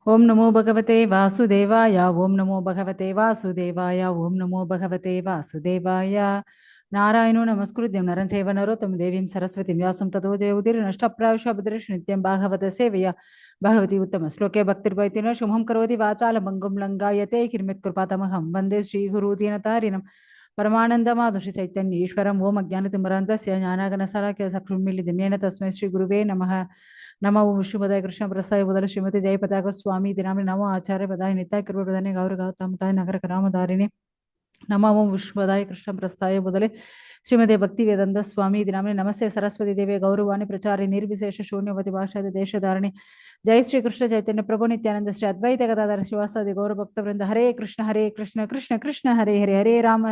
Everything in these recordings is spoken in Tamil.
ओम नमो भगवते वासुदेवाय। ओम नमो भगवते वासुदेवाय। ओम नमो भगवते वासुदेवाय। नारायणो नमस्कृत्यं नरं चैव नरोत्तमं देवीं सरस्वतीं व्यासं ततो जयउदीर्नष्टप्रायशब्दऋषि नित्यं भागवत सेवया भगवती उत्तम श्लोके भक्तिर्भवति शुभं करोति वाचालं भङ्गुं लङ्घयते किर्मित्कृपातमहं वन्दे श्रीगुरुदीनतारिणं परमानन्दमाधुषि चैतन्य ईश्वरम् ओम अज्ञानतिमिरान्धस्य ज्ञानागणशलाकया चक्षुर्मीलितं येन तस्मै श्रीगुरुवे नमः। नमो विष्णुपदाय कृष्ण प्रसाय बुदल श्रीमती जय पताक स्वामी दिनामि नमो आचार्य पदाय नित्य कृपा प्रदाने गौर गौतमताय नगर करामधारिणे नमो विष्णुपदाय कृष्ण प्रस्थाय बुदले श्रीमती भक्ति वेदांत स्वामी दिनामि नमस्ते सरस्वती देवी गौरवाणी प्रचारि निर्विशेष शून्यवती भाषा देशधारिणी जय श्री कृष्ण चैतन्य प्रभु नित्यानंद श्री अद्वैत गदाधर शिवासादि गौर भक्त वृंद हरे कृष्ण कृष्ण कृष्ण हरे हरे हरे राम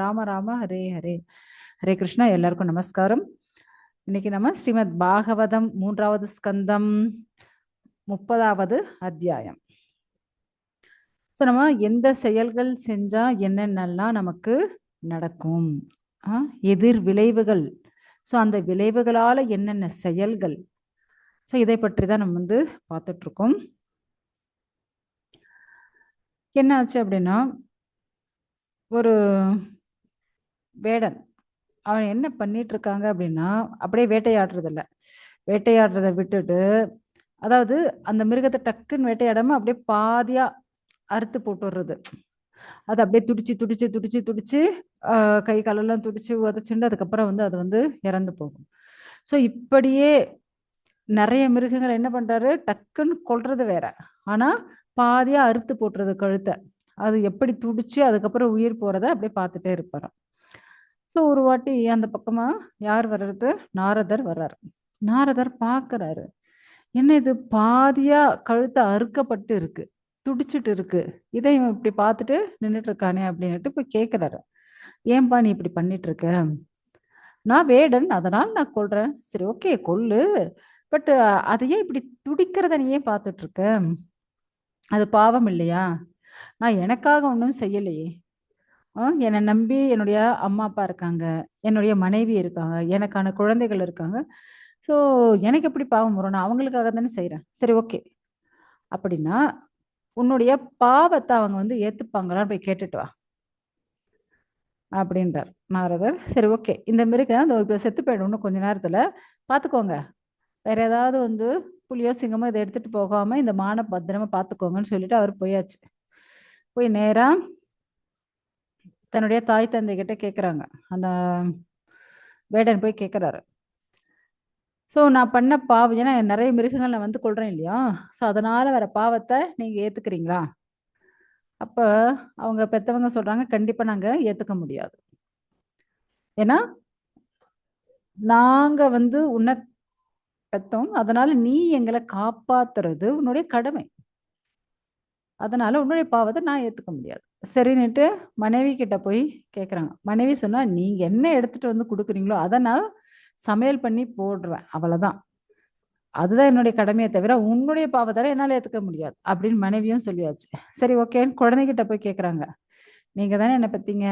राम राम हरे हरे हरे कृष्ण எல்லாருக்கும் நமஸ்காரம். இன்னைக்கு நம்ம ஸ்ரீமத் பாகவதம் 3வது ஸ்கந்தம் 30வது அத்தியாயம். ஸோ நம்ம எந்த செயல்கள் செஞ்சா என்னென்னலாம் நமக்கு நடக்கும், எதிர் விளைவுகள், ஸோ அந்த விளைவுகளால என்னென்ன செயல்கள், ஸோ இதை பற்றி தான் நம்ம பார்த்துட்டு இருக்கோம். என்ன ஆச்சு அப்படின்னா, ஒரு வேடன் அவன் என்ன பண்ணிட்டு இருக்காங்க அப்படின்னா, அப்படியே வேட்டையாடுறது இல்லை, வேட்டையாடுறதை விட்டுட்டு, அதாவது அந்த மிருகத்தை டக்குன்னு வேட்டையாடாம அப்படியே பாதியா அறுத்து போட்டுடுறது. அது அப்படியே துடிச்சு துடிச்சு துடிச்சு துடிச்சு கை காலெல்லாம் துடிச்சு உதச்சுண்டு அதுக்கப்புறம் அது இறந்து போகும். ஸோ இப்படியே நிறைய மிருகங்கள் என்ன பண்றாரு, டக்குன்னு கொல்றது வேற, ஆனா பாதியா அறுத்து போட்டுறது கழுத்தை. அது எப்படி துடிச்சு அதுக்கப்புறம் உயிர் போறத அப்படியே பார்த்துட்டே இருப்பாரு. ஸோ ஒரு வாட்டி அந்த பக்கமா யார் வர்றது, நாரதர் வர்றாரு. நாரதர் பார்க்கறாரு, என்ன இது பாதியா கழுத்தை அறுக்கப்பட்டு இருக்கு, துடிச்சிட்டு இருக்கு, இதை இவன் இப்படி பார்த்துட்டு நின்றுட்டு இருக்கானே அப்படின்னுட்டு போய் கேட்கிறாரு. ஏன்பா நீ இப்படி பண்ணிட்டு இருக்க? நான் வேடன், அதனால நான் கொல்றேன். சரி ஓகே கொல்லு, பட் அதையே இப்படி துடிக்கிறத நீ ஏன் பார்த்துட்டு இருக்க? அது பாவம் இல்லையா? நான் எனக்காக ஒன்றும் செய்யலையே. என்னை நம்பி என்னுடைய அம்மா அப்பா இருக்காங்க, என்னுடைய மனைவி இருக்காங்க, எனக்கான குழந்தைகள் இருக்காங்க. ஸோ எனக்கு எப்படி பாவம் வரும்? நான் அவங்களுக்காக தானே செய்கிறேன். சரி ஓகே, அப்படின்னா உன்னுடைய பாவத்தை அவங்க ஏத்துப்பாங்களான்னு போய் கேட்டுட்டு வா அப்படின்றார் நாரதர். சரி ஓகே, இந்த மிருகம் இப்போ செத்து போயிடும் இன்னும் கொஞ்ச நேரத்துல, பார்த்துக்கோங்க, வேற ஏதாவது புலியோ சிங்கமோ இதை எடுத்துட்டு போகாம இந்த மானை பத்திரமா பார்த்துக்கோங்கன்னு சொல்லிட்டு அவர் போயாச்சு. போய் நேரா தன்னுடைய தாய் தந்தை கிட்ட கேட்குறாங்க. அந்த வேடன் போய் கேட்குறாரு, ஸோ நான் பண்ண பாவம், ஏன்னா நிறைய மிருகங்கள் நான் கொள்றேன் இல்லையா, ஸோ அதனால வர பாவத்தை நீங்க ஏத்துக்கிறீங்களா? அப்ப அவங்க பெத்தவங்க சொல்றாங்க, கண்டிப்பா நாங்க ஏத்துக்க முடியாது. ஏன்னா நாங்க உன்னை பெத்தோம், அதனால நீ எங்களை காப்பாத்துறது உன்னுடைய கடமை, அதனால உன்னுடைய பாவத்தை நான் ஏத்துக்க முடியாது. சரின்னுட்டு மனைவி கிட்ட போய் கேட்குறாங்க. மனைவி சொன்னா, நீங்க என்ன எடுத்துட்டு கொடுக்குறீங்களோ அதை நான் சமையல் பண்ணி போடுறேன், அவ்வளவுதான், அதுதான் என்னுடைய கடமையை தவிர உன்னுடைய பாவத்தால என்னால ஏத்துக்க முடியாது அப்படின்னு மனைவியும் சொல்லியாச்சு. சரி ஓகேன்னு குழந்தைகிட்ட போய் கேட்குறாங்க, நீங்க தானே என்னை பத்தீங்க,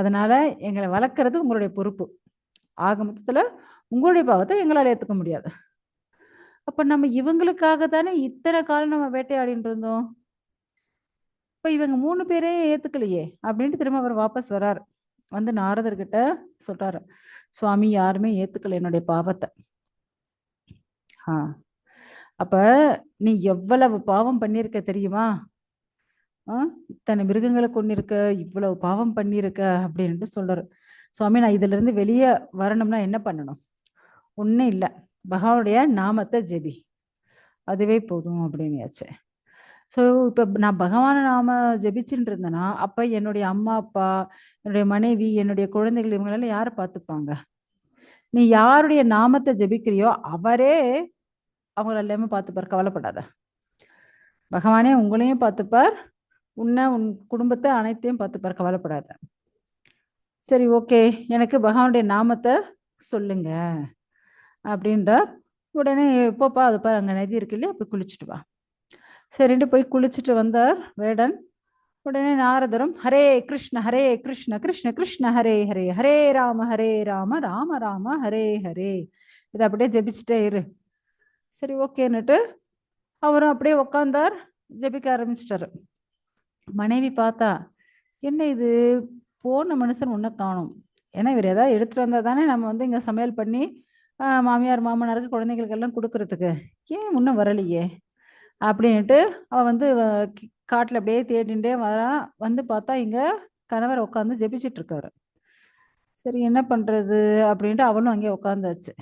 அதனால எங்களை வளர்க்கறது உங்களுடைய பொறுப்பு, ஆக மொத்தத்துல உங்களுடைய பாவத்தை எங்களால் ஏத்துக்க முடியாது. அப்ப நம்ம இவங்களுக்காக தானே இத்தனை காலம் நம்ம வேட்டையாடிட்டு இருந்தோம், இப்ப இவங்க 3 பேரே ஏத்துக்கலையே அப்படின்ட்டு திரும்ப அவர் வாபஸ் வர்றாரு. நாரதர்கிட்ட சொல்றாரு, சுவாமி யாருமே ஏத்துக்கல என்னுடைய பாவத்தை. அப்ப நீ எவ்வளவு பாவம் பண்ணிருக்க தெரியுமா? இத்தனை மிருகங்களை கொண்டிருக்க, இவ்வளவு பாவம் பண்ணிருக்க அப்படின்ட்டு சொல்றாரு. சுவாமி நான் இதுல இருந்து வெளியே வரணும்னா என்ன பண்ணணும்? ஒன்னும் இல்லை, பகவானுடைய நாமத்தை ஜெபி, அதுவே போதும் அப்படின்னாச்சு. ஸோ இப்போ நான் பகவான நாம ஜெபிச்சுட்டு இருந்தேன்னா அப்ப என்னுடைய அம்மா அப்பா, என்னுடைய மனைவி, என்னுடைய குழந்தைகள், இவங்களெல்லாம் யாரை பார்த்துப்பாங்க? நீ யாருடைய நாமத்தை ஜெபிக்கிறியோ அவரே அவங்கள எல்லாமே பார்த்துப்பார், கவலைப்படாத. பகவானே உங்களையும் பார்த்துப்பார், உன்னை உன் குடும்பத்தை அனைத்தையும் பார்த்துப்பார், கவலைப்படாத. சரி ஓகே, எனக்கு பகவானுடைய நாமத்தை சொல்லுங்க அப்படின்றார். உடனே போப்பா, அது பாரு அங்கே நதி இருக்கு இல்லையா, போய் குளிச்சுட்டு வா. சரின்ட்டு போய் குளிச்சுட்டு வந்தார் வேடன். உடனே நாரதரும் ஹரே கிருஷ்ண கிருஷ்ண கிருஷ்ண ஹரே ஹரே, ஹரே ராம ராம ராம ஹரே ஹரே, இதை அப்படியே ஜெபிச்சுட்டே இரு. சரி ஓகேன்னுட்டு அவரும் அப்படியே உக்காந்தார். ஜெபிக்க ஆரம்பிச்சிட்டாரு. மனைவி பார்த்தா, என்ன இது போன மனுஷன் உன்ன காணோம். ஏன்னா இவர் ஏதாவது எடுத்துட்டு வந்தா தானே நம்ம வந்து இங்க சமையல் பண்ணி மாமியார், மாமனாருக்கு, குழந்தைகளுக்கெல்லாம் குடுக்குறதுக்கு. ஏன் இன்னும் வரலையே? அப்படின்ட்டு அவ வந்து காட்டுல அப்படியே தேடிண்டே வரா. வந்து பார்த்தா இங்க கணவர் உட்காந்து ஜெபிச்சுட்டு இருக்காரு. சரி என்ன பண்றது? அப்படின்ட்டு அவளும் அங்கேயே உட்காந்தாச்சு.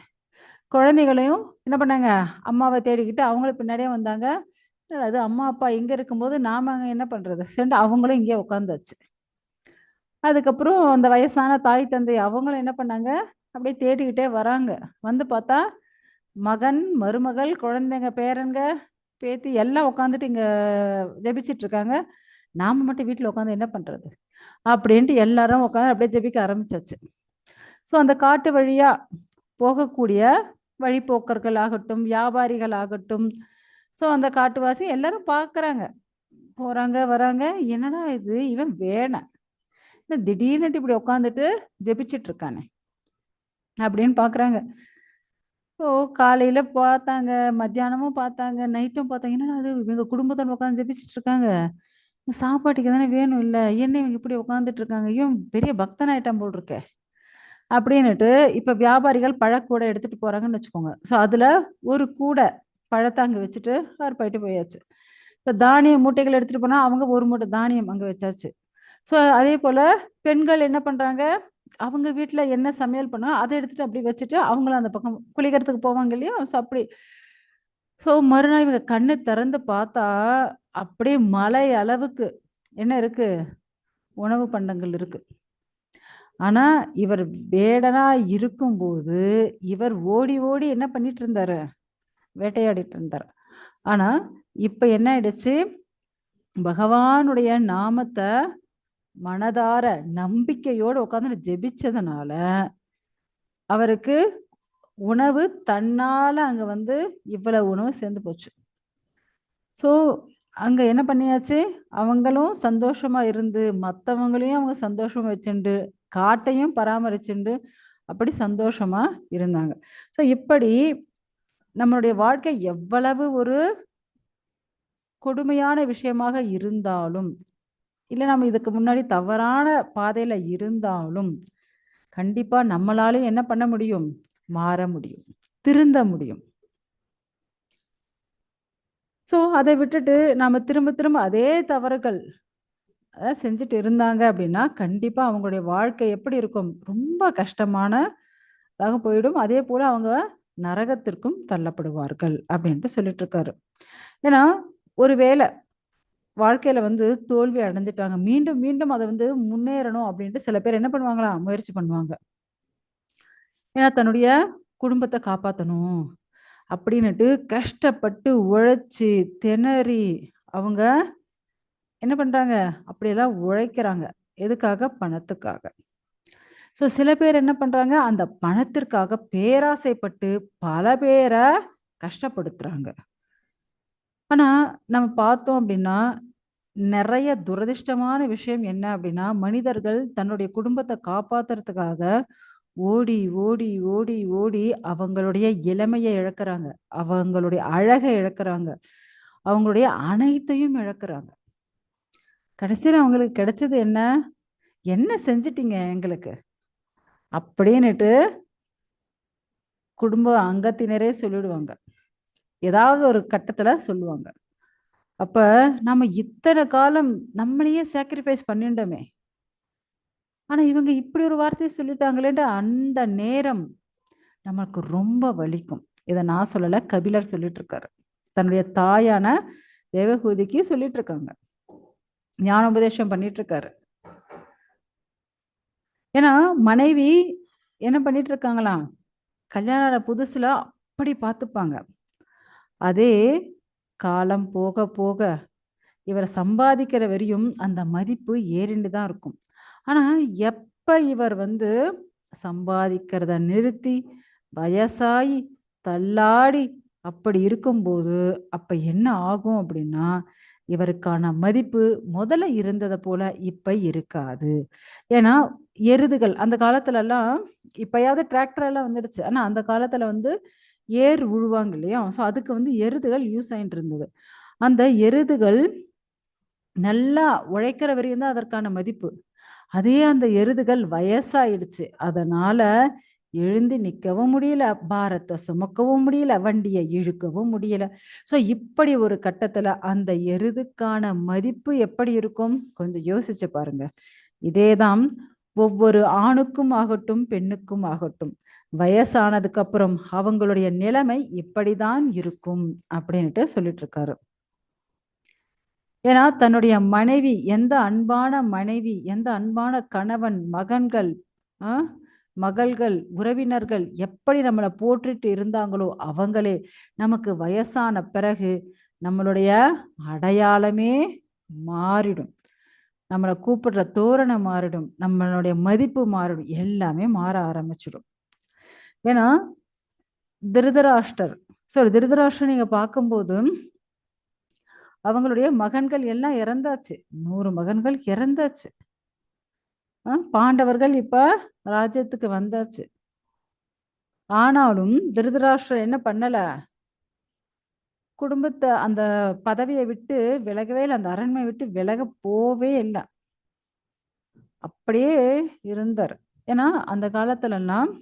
குழந்தைகளையும் என்ன பண்ணாங்க, அம்மாவ தேடிக்கிட்டு அவங்களும் பின்னாடியே வந்தாங்க. என்னடா இது அம்மா, அப்பா இங்க இருக்கும்போது நாம அங்க என்ன பண்றது? சரின்ட்டு அவங்களும் இங்கேயே உட்காந்தாச்சு. அதுக்கப்புறம் அந்த வயசான தாய், தந்தை அவங்களும் என்ன பண்ணாங்க, அப்படியே தேடிக்கிட்டே வராங்க. வந்து பார்த்தா, மகன், மருமகள், குழந்தைங்க, பேரன்க, பேத்தி எல்லாம் உட்காந்துட்டு இங்க ஜெபிச்சுட்டு இருக்காங்க. நாம மட்டும் வீட்ல உட்காந்து என்ன பண்றது? அப்படின்ட்டு எல்லாரும் உட்காந்து அப்படியே ஜெபிக்க ஆரம்பிச்சாச்சு. ஸோ அந்த காட்டு வழியா போகக்கூடிய வழிப்போக்கர்கள் ஆகட்டும், வியாபாரிகள் ஆகட்டும், ஸோ அந்த காட்டுவாசி எல்லாரும் பார்க்குறாங்க. போறாங்க, வராங்க. என்னடா இது இவன் வேணாம். என்ன திடீர்னுட்டு இப்படி உட்காந்துட்டு ஜெபிச்சுட்டு இருக்கானே! அப்படின்னு பார்க்குறாங்க. ஸோ காலையில பார்த்தாங்க, மத்தியானமும் பார்த்தாங்க, நைட்டும் பார்த்தாங்க. என்னடா இது இவங்க குடும்பத்தோட உட்காந்து ஜெபிச்சுட்டு இருக்காங்க. சாப்பாட்டுக்கு தானே வேணும் இல்ல. என்ன இவங்க இப்படி உட்காந்துட்டு இருக்காங்க? இவன் பெரிய பக்தன் ஆயிட்டான் போல் இருக்கே! அப்படின்னுட்டு இப்ப வியாபாரிகள் பழக்கூடை எடுத்துட்டு போறாங்கன்னு வச்சுக்கோங்க. ஸோ அதுல ஒரு கூடை பழத்த அங்க வச்சுட்டு அவர் போயாச்சு. இப்ப தானிய மூட்டைகள் எடுத்துட்டு போனா அவங்க ஒரு மூட்டை தானியம் அங்க வச்சாச்சு. ஸோ அதே போல பெண்கள் என்ன பண்றாங்க, அவங்க வீட்ல என்ன சமையல் பண்ணா அத எடுத்துட்டு அப்படி வச்சுட்டு அவங்களும் அந்த பக்கம் குளிக்கிறதுக்கு போவாங்க இல்லையா? ஸோ அப்படி. ஸோ மறுநாள் இவங்க கண்ணு திறந்து பார்த்தா, அப்படியே மலை அளவுக்கு என்ன இருக்கு? உணவு பண்டங்கள் இருக்கு. ஆனா, இவர் வேடனா இருக்கும்போது, இவர் ஓடி ஓடி என்ன பண்ணிட்டு இருந்தாரு? வேட்டையாடிட்டு இருந்தாரு. ஆனா, இப்ப என்ன ஆயிடுச்சு? பகவானுடைய நாமத்த மனதார நம்பிக்கையோட உட்கார்ந்து ஜெபிச்சதுனால, அவருக்கு உணவு தன்னால அங்க வந்து இவ்வளவு உணவு சேர்ந்து போச்சு. ஸோ, அங்க என்ன பண்ணியாச்சு? அவங்களும் சந்தோஷமா இருந்து, மத்தவங்களையும் அவங்க சந்தோஷமா வச்சுண்டு, காட்டையும் பராமரிச்சுண்டு, அப்படி சந்தோஷமா இருந்தாங்க. ஸோ, இப்படி நம்மளுடைய வாழ்க்கை எவ்வளவு ஒரு கொடுமையான விஷயமாக இருந்தாலும், இல்ல நம்ம இதுக்கு முன்னாடி தவறான பாதையில இருந்தாலும், கண்டிப்பா நம்மளாலயும் என்ன பண்ண முடியும்? மாற முடியும். திருந்த முடியும். ஸோ, அத விட்டுட்டு நாம திரும்ப திரும்ப அதே தவறுகள் செஞ்சுட்டு இருந்தாங்க அப்படின்னா, கண்டிப்பா அவங்களுடைய வாழ்க்கை எப்படி இருக்கும்? ரொம்ப கஷ்டமானதாக போயிடும். அதேபோல அவங்க நரகத்திற்கும் தள்ளப்படுவார்கள் அப்படின்ட்டு சொல்லிட்டு இருக்காரு. ஏன்னா, ஒரு வேளை வாழ்க்கையில வந்து தோல்வி அடைஞ்சுட்டாங்க. மீண்டும் மீண்டும் அத வந்து முன்னேறணும் அப்படின்ட்டு சில பேர் என்ன பண்ணுவாங்களாம்? முயற்சி பண்ணுவாங்க. ஏன்னா தன்னுடைய குடும்பத்த காப்பாத்தணும் அப்படின்னுட்டு கஷ்டப்பட்டு உழைச்சு, திணறி அவங்க என்ன பண்றாங்க? அப்படியெல்லாம் உழைக்கிறாங்க. எதுக்காக? பணத்துக்காக. ஸோ சில பேர் என்ன பண்றாங்க? அந்த பணத்திற்காக பேராசைப்பட்டு பல பேர கஷ்டப்படுத்துறாங்க. ஆனா, நம்ம பார்த்தோம் அப்படின்னா, நெறைய துரதிர்ஷ்டமான விஷயம் என்ன அப்படின்னா, மனிதர்கள் தன்னுடைய குடும்பத்த காப்பாத்துறதுக்காக ஓடி, ஓடி, ஓடி, ஓடி அவங்களுடைய இளமைய இழக்குறாங்க. அவங்களுடைய அழக இழக்குறாங்க. அவங்களுடைய அனைத்தையும் இழக்குறாங்க. கடைசியில அவங்களுக்கு கிடைச்சது என்ன? "என்ன செஞ்சுட்டீங்க எங்களுக்கு?" அப்படின்னுட்டு குடும்ப அங்கத்தினரே சொல்லிடுவாங்க. ஏதாவது ஒரு கட்டத்துல சொல்லுவாங்க. அப்ப நம்ம இத்தன காலம் நம்மளையே சாக்ரிஃபைஸ் பண்ணிட்டோமே! ஆனா இவங்க இப்படி ஒரு வார்த்தைய சொல்லிட்டாங்களேன்ட்டு அந்த நேரம் நமக்கு ரொம்ப வலிக்கும். இத நான் சொல்லல. கபிலர் சொல்லிட்டு இருக்காரு. தன்னுடைய தாயான தேவகூதிக்கு சொல்லிட்டு இருக்காங்க. ஞானோபதேசம் பண்ணிட்டு இருக்காரு. ஏன்னா மனைவி என்ன பண்ணிட்டு இருக்காங்களாம்? கல்யாணம் ஆன புதுசுல அப்படி பார்த்துப்பாங்க. அதே காலம் போக போக இவர் சம்பாதிக்கிற வரையும் அந்த மதிப்பு ஏறிண்டு தான் இருக்கும். ஆனா, எப்ப இவர் வந்து சம்பாதிக்கிறத நிறுத்தி, வயசாயி, தள்ளாடி அப்படி இருக்கும்போது, அப்ப என்ன ஆகும் அப்படின்னா, இவருக்கான மதிப்பு முதல்ல இருந்தத போல இப்ப இருக்காது. ஏன்னா, எருதுகள் அந்த காலத்துலலாம் இப்பயாவது டிராக்டர் எல்லாம் வந்துடுச்சு. ஆனா, அந்த காலத்துல வந்து ஏர் உழுவாங்க இல்லையா? ஸோ, அதுக்கு வந்து எருதுகள் யூஸ் ஆயிட்டு இருந்தது. அந்த எருதுகள் நல்லா உழைக்கிற வரையும் தான் அதற்கான மதிப்பு. அதே அந்த எருதுகள் வயசாயிடுச்சு. அதனால எழுந்து நிற்கவும் முடியல, பாரத்தை சுமக்கவும் முடியல, வண்டியை இழுக்கவும் முடியல. ஸோ இப்படி ஒரு கட்டத்துல அந்த எருதுக்கான மதிப்பு எப்படி இருக்கும்? கொஞ்சம் யோசிச்சு பாருங்க. இதேதான் ஒவ்வொரு ஆணுக்கும் ஆகட்டும், பெண்ணுக்கும் ஆகட்டும், வயசானதுக்கு அப்புறம் அவங்களுடைய நிலைமை இப்படிதான் இருக்கும் அப்படின்ட்டு சொல்லிட்டு இருக்காரு. ஏன்னா தன்னுடைய மனைவி, எந்த அன்பான மனைவி, எந்த அன்பான கணவன், மகன்கள், மகள்கள், உறவினர்கள் எப்படி நம்மளை போற்றிட்டு இருந்தாங்களோ அவங்களே நமக்கு வயசான பிறகு நம்மளுடைய அடையாளமே மாறிடும். நம்மளை கூப்பிடுற தோரணை மாறிடும், நம்மளுடைய மதிப்பு மாறிடும், எல்லாமே மாற ஆரம்பிச்சிடும். ஏன்னா திருதராஷ்டர் நீங்க பார்க்கும்போது அவங்களுடைய மகன்கள் எல்லாம் இறந்தாச்சு. 100 மகன்கள் இறந்தாச்சு. பாண்டவர்கள் இப்ப ராஜ்யத்துக்கு வந்தாச்சு. ஆனாலும் திருதராஷ்டிரர் என்ன பண்ணல, குடும்பத்தை அந்த பதவியை விட்டு விலகவே இல்லை, அந்த அரண்மனை விட்டு விலக போவே இல்லை, அப்படியே இருந்தார். ஏன்னா அந்த காலத்துல எல்லாம்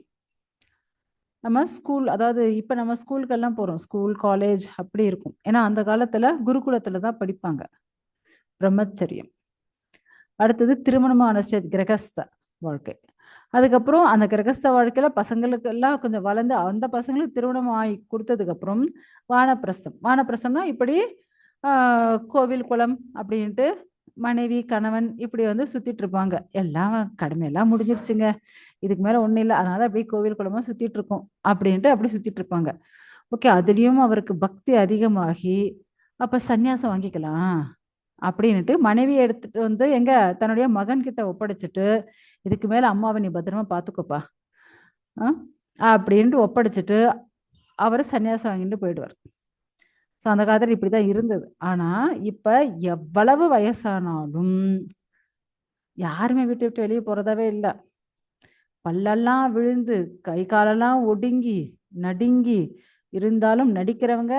நம்ம ஸ்கூல், அதாவது இப்ப நம்ம ஸ்கூலுக்கெல்லாம் போறோம், ஸ்கூல் காலேஜ் அப்படி இருக்கும். ஏன்னா அந்த காலத்துல குருகுலத்துல தான் படிப்பாங்க, பிரம்மச்சரியம். அடுத்தது திருமணமான ஸ்டேஜ் கிரகஸ்த வாழ்க்கை. அதுக்கப்புறம் அந்த கிரகஸ்த வாழ்க்கையில பசங்களுக்கு எல்லாம் கொஞ்சம் வளர்ந்து அந்த பசங்களுக்கு திருமணம் ஆகி கொடுத்ததுக்கு அப்புறம் வானப்பிரஸ்தம்னா இப்படி கோவில் குளம் அப்படின்ட்டு மனைவி கணவன் இப்படி வந்து சுத்திட்டு இருப்பாங்க. எல்லாம் கடமையெல்லாம் முடிஞ்சிருச்சுங்க, இதுக்கு மேல ஒண்ணும் இல்லை, அதனால அப்படியே கோவில் குளமா சுத்திட்டு இருக்கோம் அப்படின்ட்டு அப்படி சுத்திட்டு இருப்பாங்க. ஓகே, அதுலயும் அவருக்கு பக்தி அதிகமாகி அப்ப சந்நியாசம் வாங்கிக்கலாம் அப்படின்னுட்டு மனைவியை எடுத்துட்டு வந்து எங்க தன்னுடைய மகன் கிட்ட ஒப்படைச்சிட்டு, இதுக்கு மேல அம்மாவை நீ பத்திரமா பாத்துக்கோப்பா அப்படின்ட்டு ஒப்படைச்சிட்டு அவர் சன்னியாசம் வாங்கிட்டு போயிடுவார். ஸோ அந்த காலத்துல இப்படிதான் இருந்தது. ஆனா இப்ப எவ்வளவு வயசானாலும் யாருமே வீட்டை விட்டு வெளியே போறதாவே இல்லை. பல்லெல்லாம் விழுந்து கை காலெல்லாம் ஒடுங்கி நடுங்கி இருந்தாலும் நடிக்கிறவங்க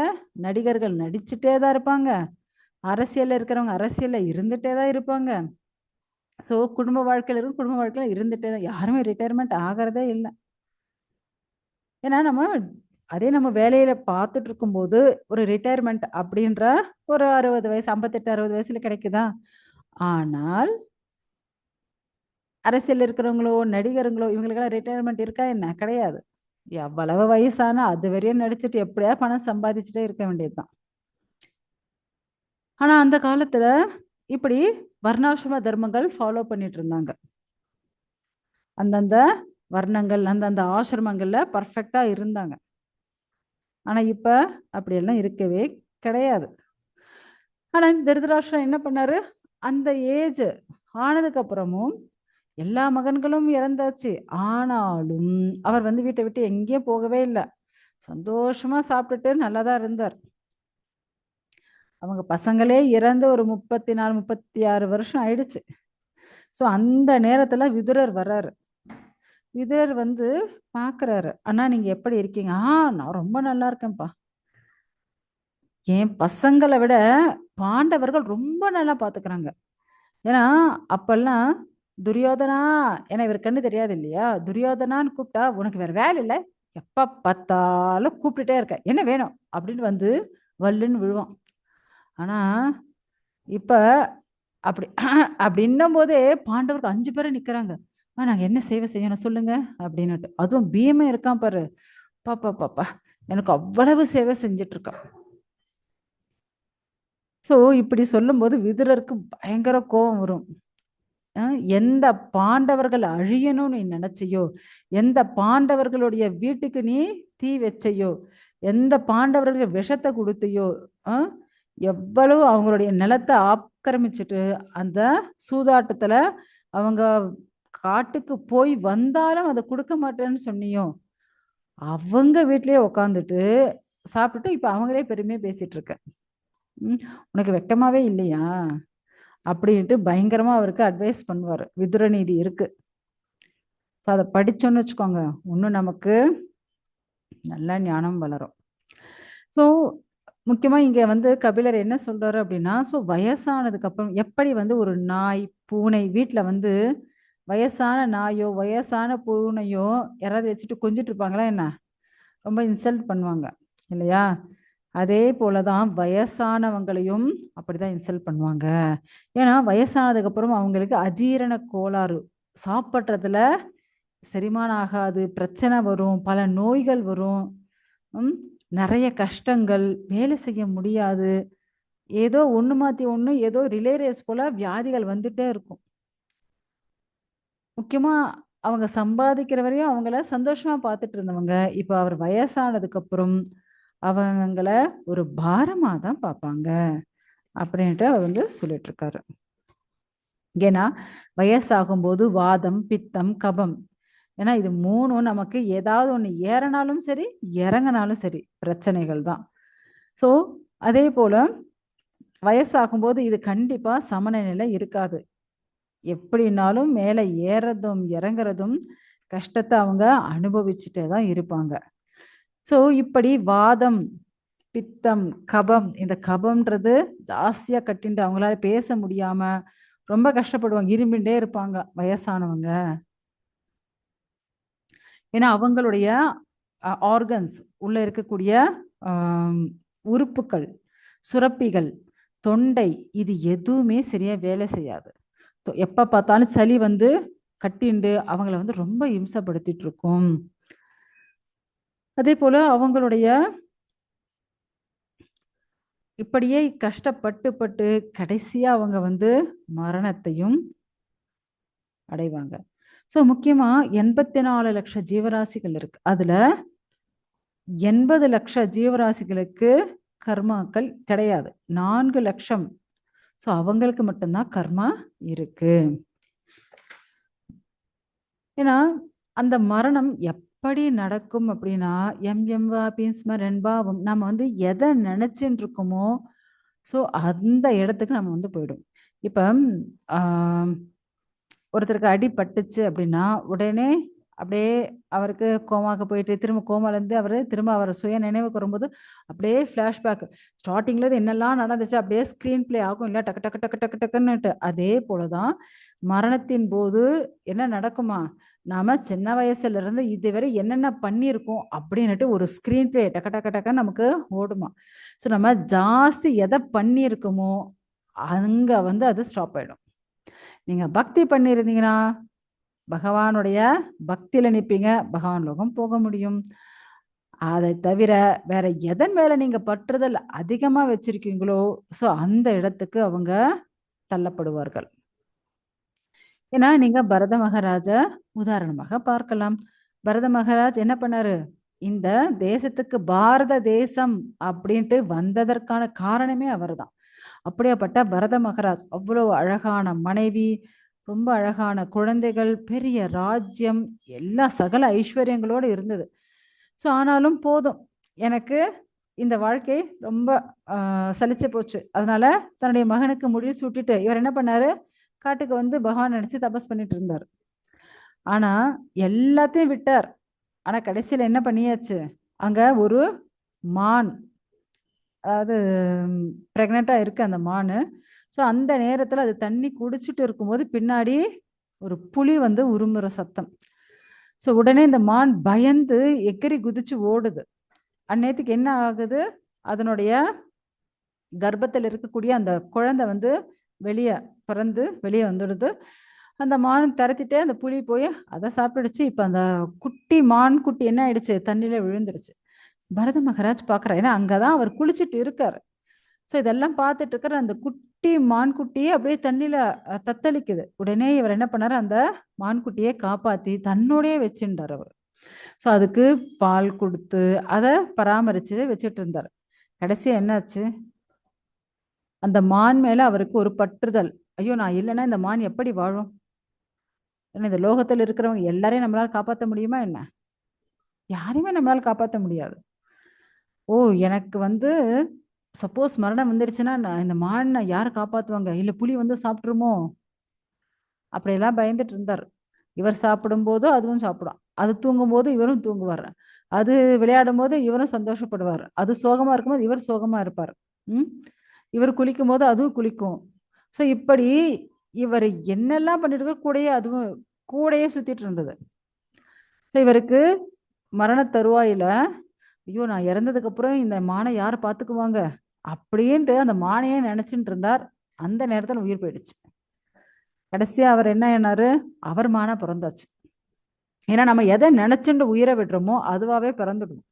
நடிகர்கள் நடிச்சுட்டே தான் இருப்பாங்க, அரசியல்ல இருக்கிறவங்க அரசியல்ல இருந்துட்டே தான் இருப்பாங்க. ஸோ குடும்ப வாழ்க்கையில இருந்துட்டே தான், யாருமே ரிட்டையர்மெண்ட் ஆகிறதே இல்லை. ஏன்னா நம்ம வேலையில பார்த்துட்டு இருக்கும்போது ஒரு ரிட்டையர்மெண்ட் அப்படின்ற ஒரு 60 வயசு 58 60 வயசுல கிடைக்குதா? ஆனால் அரசியல் இருக்கிறவங்களோ நடிகருங்களோ இவங்களுக்கெல்லாம் ரிட்டையர்மெண்ட் இருக்கா என்ன? கிடையாது. எவ்வளவு வயசானா அது வரையும் நடிச்சுட்டு எப்படியா பணம் சம்பாதிச்சுட்டே இருக்க வேண்டியதுதான். ஆனா அந்த காலத்துல இப்படி வர்ணாசிரம தர்மங்கள் ஃபாலோ பண்ணிட்டு இருந்தாங்க. அந்தந்த வர்ணங்கள் அந்தந்த ஆசிரமங்கள்ல பர்ஃபெக்டா இருந்தாங்க. ஆனா இப்ப அப்படியெல்லாம் இருக்கவே கிடையாது. ஆனா இந்த திருதராஷ்டிரன் என்ன பண்ணாரு, அந்த ஏஜ் ஆனதுக்கு அப்புறமும் எல்லா மகன்களும் இறந்தாச்சு, ஆனாலும் அவர் வந்து வீட்டை விட்டு எங்கேயும் போகவே இல்லை, சந்தோஷமா சாப்பிட்டுட்டு நல்லாதான் இருந்தார். அவங்க பசங்களே இறந்து ஒரு 34 36 வருஷம் ஆயிடுச்சு. ஸோ அந்த நேரத்துல விதுரர் வர்றாரு. விதுரர் வந்து பாக்குறாரு, அண்ணா நீங்க எப்படி இருக்கீங்க? நான் ரொம்ப நல்லா இருக்கேன்ப்பா, என் பசங்களை விட பாண்டவர்கள் ரொம்ப நல்லா பாத்துக்கிறாங்க. ஏன்னா அப்பெல்லாம் துரியோதனா, ஏன்னா இவர் கண்ணு தெரியாது இல்லையா, துரியோதனான்னு கூப்பிட்டா உனக்கு வேற வேலை இல்லை, எப்ப பார்த்தாலும் கூப்பிட்டுட்டே இருக்க, என்ன வேணும் அப்படின்னு வந்து வல்லுன்னு விழுவான். ஆனா இப்ப அப்படி அப்படின்னும் போதே பாண்டவர்கள் 5 பேரும் நிக்கிறாங்க, நாங்க என்ன சேவை செய்யணும் சொல்லுங்க அப்படின்னுட்டு. அதுவும் பீமே இருக்கான் பாரு, பாப்பா பாப்பா எனக்கு அவ்வளவு சேவை செஞ்சுட்டு இருக்கான். ஸோ இப்படி சொல்லும்போது விதுரருக்கு பயங்கர கோபம் வரும். எந்த பாண்டவர்கள் அழியணும்னு நீ நினைச்சியோ, எந்த பாண்டவர்களுடைய வீட்டுக்கு நீ தீ வச்சையோ, எந்த பாண்டவர்களுக்கு விஷத்தை கொடுத்தையோ, எவ்வளவு அவங்களுடைய நிலத்தை ஆக்கிரமிச்சுட்டு அந்த சூதாட்டத்துல அவங்க காட்டுக்கு போய் வந்தாலும் அதை கொடுக்க மாட்டேன்னு சொன்னியோ, அவங்க வீட்லயே உக்காந்துட்டு சாப்பிட்டுட்டு இப்ப அவங்களே பெருமையா பேசிட்டு இருக்க, உனக்கு வெக்கமாவே இல்லையா அப்படின்ட்டு பயங்கரமா அவருக்கு அட்வைஸ் பண்ணுவார். விதுர நீதி இருக்கு, அதை படிச்சோன்னு வச்சுக்கோங்க, இன்னும் நமக்கு நல்ல ஞானம் வளரும். ஸோ முக்கியமா இங்க வந்து கபிலர் என்ன சொல்றாரு அப்படின்னா, ஸோ வயசானதுக்கு அப்புறம் எப்படி வந்து ஒரு நாய், பூனை வீட்ல வந்து வயசான நாயோ, வயசான பூனையோ யாராவது வச்சுட்டு கொஞ்சிட்டு இருப்பாங்களா என்ன? ரொம்ப இன்சல்ட் பண்ணுவாங்க. இல்லையா? அதே போல தான் வயசானவங்களையும் அப்படிதான் இன்சல்ட் பண்ணுவாங்க. ஏன்னா வயசானதுக்கு அப்புறம் அவங்களுக்கு அஜீரண கோளாறு. சாப்பிடுறதுல செரிமானம் ஆகாது, பிரச்சனை வரும், பல நோய்கள் வரும். ம். நெறைய கஷ்டங்கள், வேலை செய்ய முடியாது. ஏதோ ஒண்ணு மாத்தி ஒண்ணு ஏதோ ரிலே ரேஸ் போல வியாதிகள் வந்துட்டே இருக்கும். முக்கியமா அவங்க சம்பாதிக்கிற வரையும் அவங்கள சந்தோஷமா பார்த்துட்டு இருந்தவங்க, இப்ப அவர் வயசானதுக்கு அப்புறம் அவங்கள ஒரு பாரமா தான் பார்ப்பாங்க. அப்படின்ட்டு அவர் வந்து சொல்லிட்டு இருக்காரு. ஏன்னா, வயசாகும்போது வாதம், பித்தம், கபம். ஏன்னா இது 3ம் நமக்கு ஏதாவது ஒண்ணு ஏறுனாலும் சரி, இறங்குனாலும் சரி பிரச்சனைகள் தான். ஸோ, அதே போல வயசாகும்போது இது கண்டிப்பா சமநிலையில இருக்காது. எப்படினாலும் மேல ஏறுறதும், இறங்குறதும் கஷ்டத்த அவங்க அனுபவிச்சுட்டே தான் இருப்பாங்க. ஸோ, இப்படி வாதம், பித்தம், கபம் இந்த கபம்ன்றது ஜாஸ்தியா கட்டிண்டு அவங்களால பேச முடியாம ரொம்ப கஷ்டப்படுவாங்க. இருமிண்டே இருப்பாங்க வயசானவங்க. ஏன்னா அவங்களுடைய ஆர்கன்ஸ் உள்ள இருக்கக்கூடிய ஆம், உறுப்புக்கள், சுரப்பிகள், தொண்டை இது எதுவுமே சரியா வேலை செய்யாது. எப்ப பார்த்தாலும் சளி வந்து கட்டிண்டு அவங்கள வந்து ரொம்ப இம்சப்படுத்திட்டு இருக்கும். அதே போல அவங்களுடைய இப்படியே கஷ்டப்பட்டு பட்டு கடைசியா அவங்க வந்து மரணத்தையும் அடைவாங்க. ஸோ முக்கியமா 84 லட்சம் ஜீவராசிகள் இருக்கு. அதுல 80 லட்சம் ஜீவராசிகளுக்கு கர்மாக்கள் கிடையாது. 4 லட்சம். ஸோ அவங்களுக்கு மட்டும்தான் கர்மா இருக்கு. ஏன்னா அந்த மரணம் எப்படி நடக்கும் அப்படின்னா, எம் எம் வாபின் ஸ்மரன் பாவம் நம்ம வந்து எதை நினைச்சுட்டு இருக்கோமோ, ஸோ அந்த இடத்துக்கு நம்ம வந்து போயிடும். இப்ப ஆஹ் ஒருத்தருக்கு அடி பட்டுச்சு அப்படின்னா, உடனே அப்படியே அவருக்கு கோமாக்கு போயிட்டு, திரும்ப கோமாலேருந்து அவரு திரும்ப அவர் சுய நினைவுக்கு வரும்போது, அப்படியே ஃப்ளாஷ்பேக் ஸ்டார்ட்டிங்ல இருந்து என்னெல்லாம் நடந்துச்சு அப்படியே ஸ்க்ரீன் ப்ளே ஆகும் இல்ல டக்கு டக்கு டக்கு டக்கு டக்குன்னுட்டு. அதே போல தான் மரணத்தின் போது என்ன நடக்குமா? நாம சின்ன வயசுல இருந்து இதுவரை என்னென்ன பண்ணியிருக்கோம் அப்படின்னுட்டு ஒரு ஸ்க்ரீன் ப்ளே டக்கு டக்கு டக்குன்னு நமக்கு ஓடுமா. ஸோ நம்ம ஜாஸ்தி எதை பண்ணியிருக்கோமோ, அங்க வந்து அது ஸ்டாப் ஆயிடும். நீங்க பக்தி பண்ணியிருந்தீங்கன்னா, பகவானுடைய பக்தியில நிப்பீங்க. பகவான் லோகம் போக முடியும். அதை தவிர வேற எதன் மேல நீங்க பற்றுதல் அதிகமா வச்சிருக்கீங்களோ, ஸோ அந்த இடத்துக்கு அவங்க தள்ளப்படுவார்கள். ஏன்னா, நீங்க பரத மகாராஜா உதாரணமாக பார்க்கலாம். பரத மகாராஜ் என்ன பண்ணாரு? இந்த தேசத்துக்கு பாரத தேசம் அப்படின்ட்டு வந்ததற்கான காரணமே அவர்தான். அப்படியாப்பட்ட பரத மகாராஜ் அவ்வளவு அழகான மனைவி, ரொம்ப அழகான குழந்தைகள், பெரிய ராஜ்யம், எல்லா சகல ஐஸ்வர்யங்களோடு இருந்தது. ஸோ ஆனாலும் போதும். எனக்கு இந்த வாழ்க்கை ரொம்ப சலிச்சு போச்சு. அதனால தன்னுடைய மகனுக்கு முடிவு சூட்டிட்டு இவர் என்ன பண்ணாரு? காட்டுக்கு வந்து பகவான் நினைச்சு தபஸ் பண்ணிட்டு இருந்தார். ஆனா எல்லாத்தையும் விட்டார். ஆனா கடைசியில என்ன பண்ணியாச்சு? அங்க ஒரு மான் அதாவது பிரெக்னெண்டா இருக்கு அந்த மானு. ஸோ அந்த நேரத்துல அது தண்ணி குடிச்சிட்டு இருக்கும்போது பின்னாடி ஒரு புலி வந்து உருமுற சத்தம். ஸோ உடனே இந்த மான் பயந்து எகிறி குதிச்சு ஓடுது. அந்நேரத்துக்கு என்ன ஆகுது? அதனுடைய கர்ப்பத்தில் இருக்கக்கூடிய அந்த குழந்தை வந்து வெளியே பிறந்து வெளியே வந்துடுது. அந்த மான் திரத்திட்டே அந்த புலி போய் அதை சாப்பிடுச்சு. இப்ப அந்த குட்டி மான் குட்டி என்ன ஆயிடுச்சு? தண்ணியில விழுந்துருச்சு. பரத மகாராஜ் பாக்குறாரு. ஏன்னா அங்கதான் அவர் குளிச்சுட்டு இருக்காரு. ஸோ இதெல்லாம் பார்த்துட்டு இருக்கிற அந்த குட்டி மான்குட்டியே அப்படியே தண்ணியில தத்தளிக்குது. உடனே இவர் என்ன பண்ணாரு? அந்த மான்குட்டியை காப்பாத்தி தன்னோடயே வச்சுட்டார் அவர். ஸோ அதுக்கு பால் கொடுத்து அதை பராமரிச்சு வச்சுட்டு இருந்தார். கடைசியா என்னாச்சு? அந்த மான் மேல அவருக்கு ஒரு பற்றுதல். ஐயோ நான் இல்லைன்னா இந்த மான் எப்படி வாழும்? ஏன்னா இந்த லோகத்தில் இருக்கிறவங்க எல்லாரையும் நம்மளால காப்பாற்ற முடியுமா என்ன? யாரையுமே நம்மளால காப்பாற்ற முடியாது. ஓ எனக்கு வந்து சப்போஸ் மரணம் வந்துடுச்சுன்னா இந்த மானை யார் காப்பாத்துவாங்க? இல்ல புலி வந்து சாப்பிட்டுருமோ? அப்படியெல்லாம் பயந்துட்டு இருந்தார். இவர் சாப்பிடும்போது அதுவும் சாப்பிடும். அது தூங்கும்போது இவரும் தூங்குவார். அது விளையாடும் போது இவரும் சந்தோஷப்படுவார், அது சோகமா இருக்கும்போது இவர் சோகமா இருப்பார். ம் இவர் குளிக்கும் போது அதுவும் குளிக்கும். ஸோ இப்படி இவர் என்னெல்லாம் பண்ணிட்டு இருக்கார், கூடயே அதுவும் கூடயே சுத்திட்டு இருந்தது. ஸோ இவருக்கு மரண தருவாயில, ஐயோ நான் இறந்ததுக்கு அப்புறம் இந்த மானை யார் பார்த்துக்குவாங்க அப்படின்ட்டு அந்த மானையே நினைச்சுட்டு இருந்தார். அந்த நேரத்துல உயிர் போயிடுச்சு. கடைசியா அவர் என்ன என்னாரு, அவர் மானா பிறந்தாச்சு. ஏன்னா நம்ம எதை நினைச்சுட்டு உயிரை விடுறோமோ அதுவாவே பிறந்துடும்.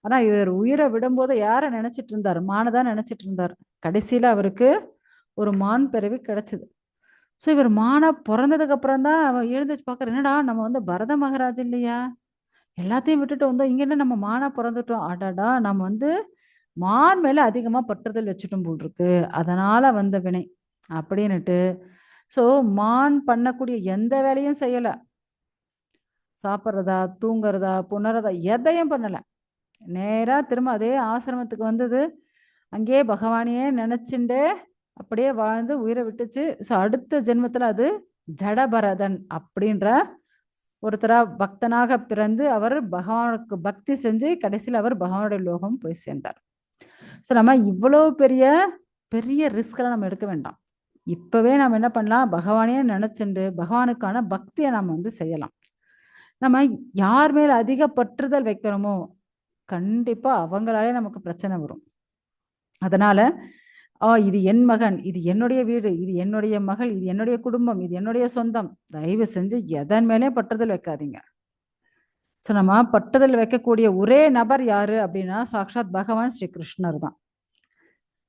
ஆனா இவர் உயிரை விடும்போது யாரை நினைச்சிட்டு இருந்தார், மானதான் நினைச்சிட்டு இருந்தார். கடைசியில அவருக்கு ஒரு மான் பிறவி கிடைச்சது. ஸோ இவர் மானா பிறந்ததுக்கு அப்புறம் தான் அவன் எழுந்துச்சு பார்க்கற, என்னடா நம்ம வந்து பரத மகாராஜ் இல்லையா, எல்லாத்தையும் விட்டுட்டு வந்தோம், இங்க என்ன நம்ம மானா பிறந்துட்டோம், அடாடா நம்ம வந்து மான் மேல அதிகமா பற்றுதல் வச்சுட்டோம் போல் இருக்கு, அதனால வந்த வினை அப்படின்னுட்டு. ஸோ மான் பண்ணக்கூடிய எந்த வேலையும் செய்யல, சாப்பிட்றதா தூங்குறதா புணர்றதா எதையும் பண்ணல. நேரா திரும்ப அதே ஆசிரமத்துக்கு வந்தது. அங்கேயே பகவானையே நினைச்சுண்டே அப்படியே வாழ்ந்து உயிரை விட்டுச்சு. ஸோ அடுத்த ஜென்மத்துல அது ஜடபரதன் அப்படின்ற ஒருத்தரா பக்தனாக பிறந்து அவர் பகவானுக்கு பக்தி செஞ்சு கடைசியில் அவர் பகவானுடைய லோகம் போய் சேர்ந்தார். ஸோ நம்ம இவ்வளோ பெரிய பெரிய ரிஸ்கெல்லாம் நம்ம எடுக்க வேண்டாம். இப்பவே நம்ம என்ன பண்ணலாம், பகவானையே நினைச்சுண்டு பகவானுக்கான பக்தியை நம்ம வந்து செய்யலாம். நம்ம யார் மேல அதிக பற்றுதல் வைக்கிறோமோ கண்டிப்பா அவங்களாலே நமக்கு பிரச்சனை வரும். அதனால இது என் மகன், இது என்னுடைய வீடு, இது என்னுடைய மகள், இது என்னுடைய குடும்பம், இது என்னுடைய சொந்தம், தயவு செஞ்சு எதன் மேலே பற்றுதல் வைக்காதீங்க. ஸோ நம்ம பற்றுதல் வைக்கக்கூடிய ஒரே நபர் யாரு அப்படின்னா சாக்ஷாத் பகவான் ஸ்ரீ கிருஷ்ணர் தான்.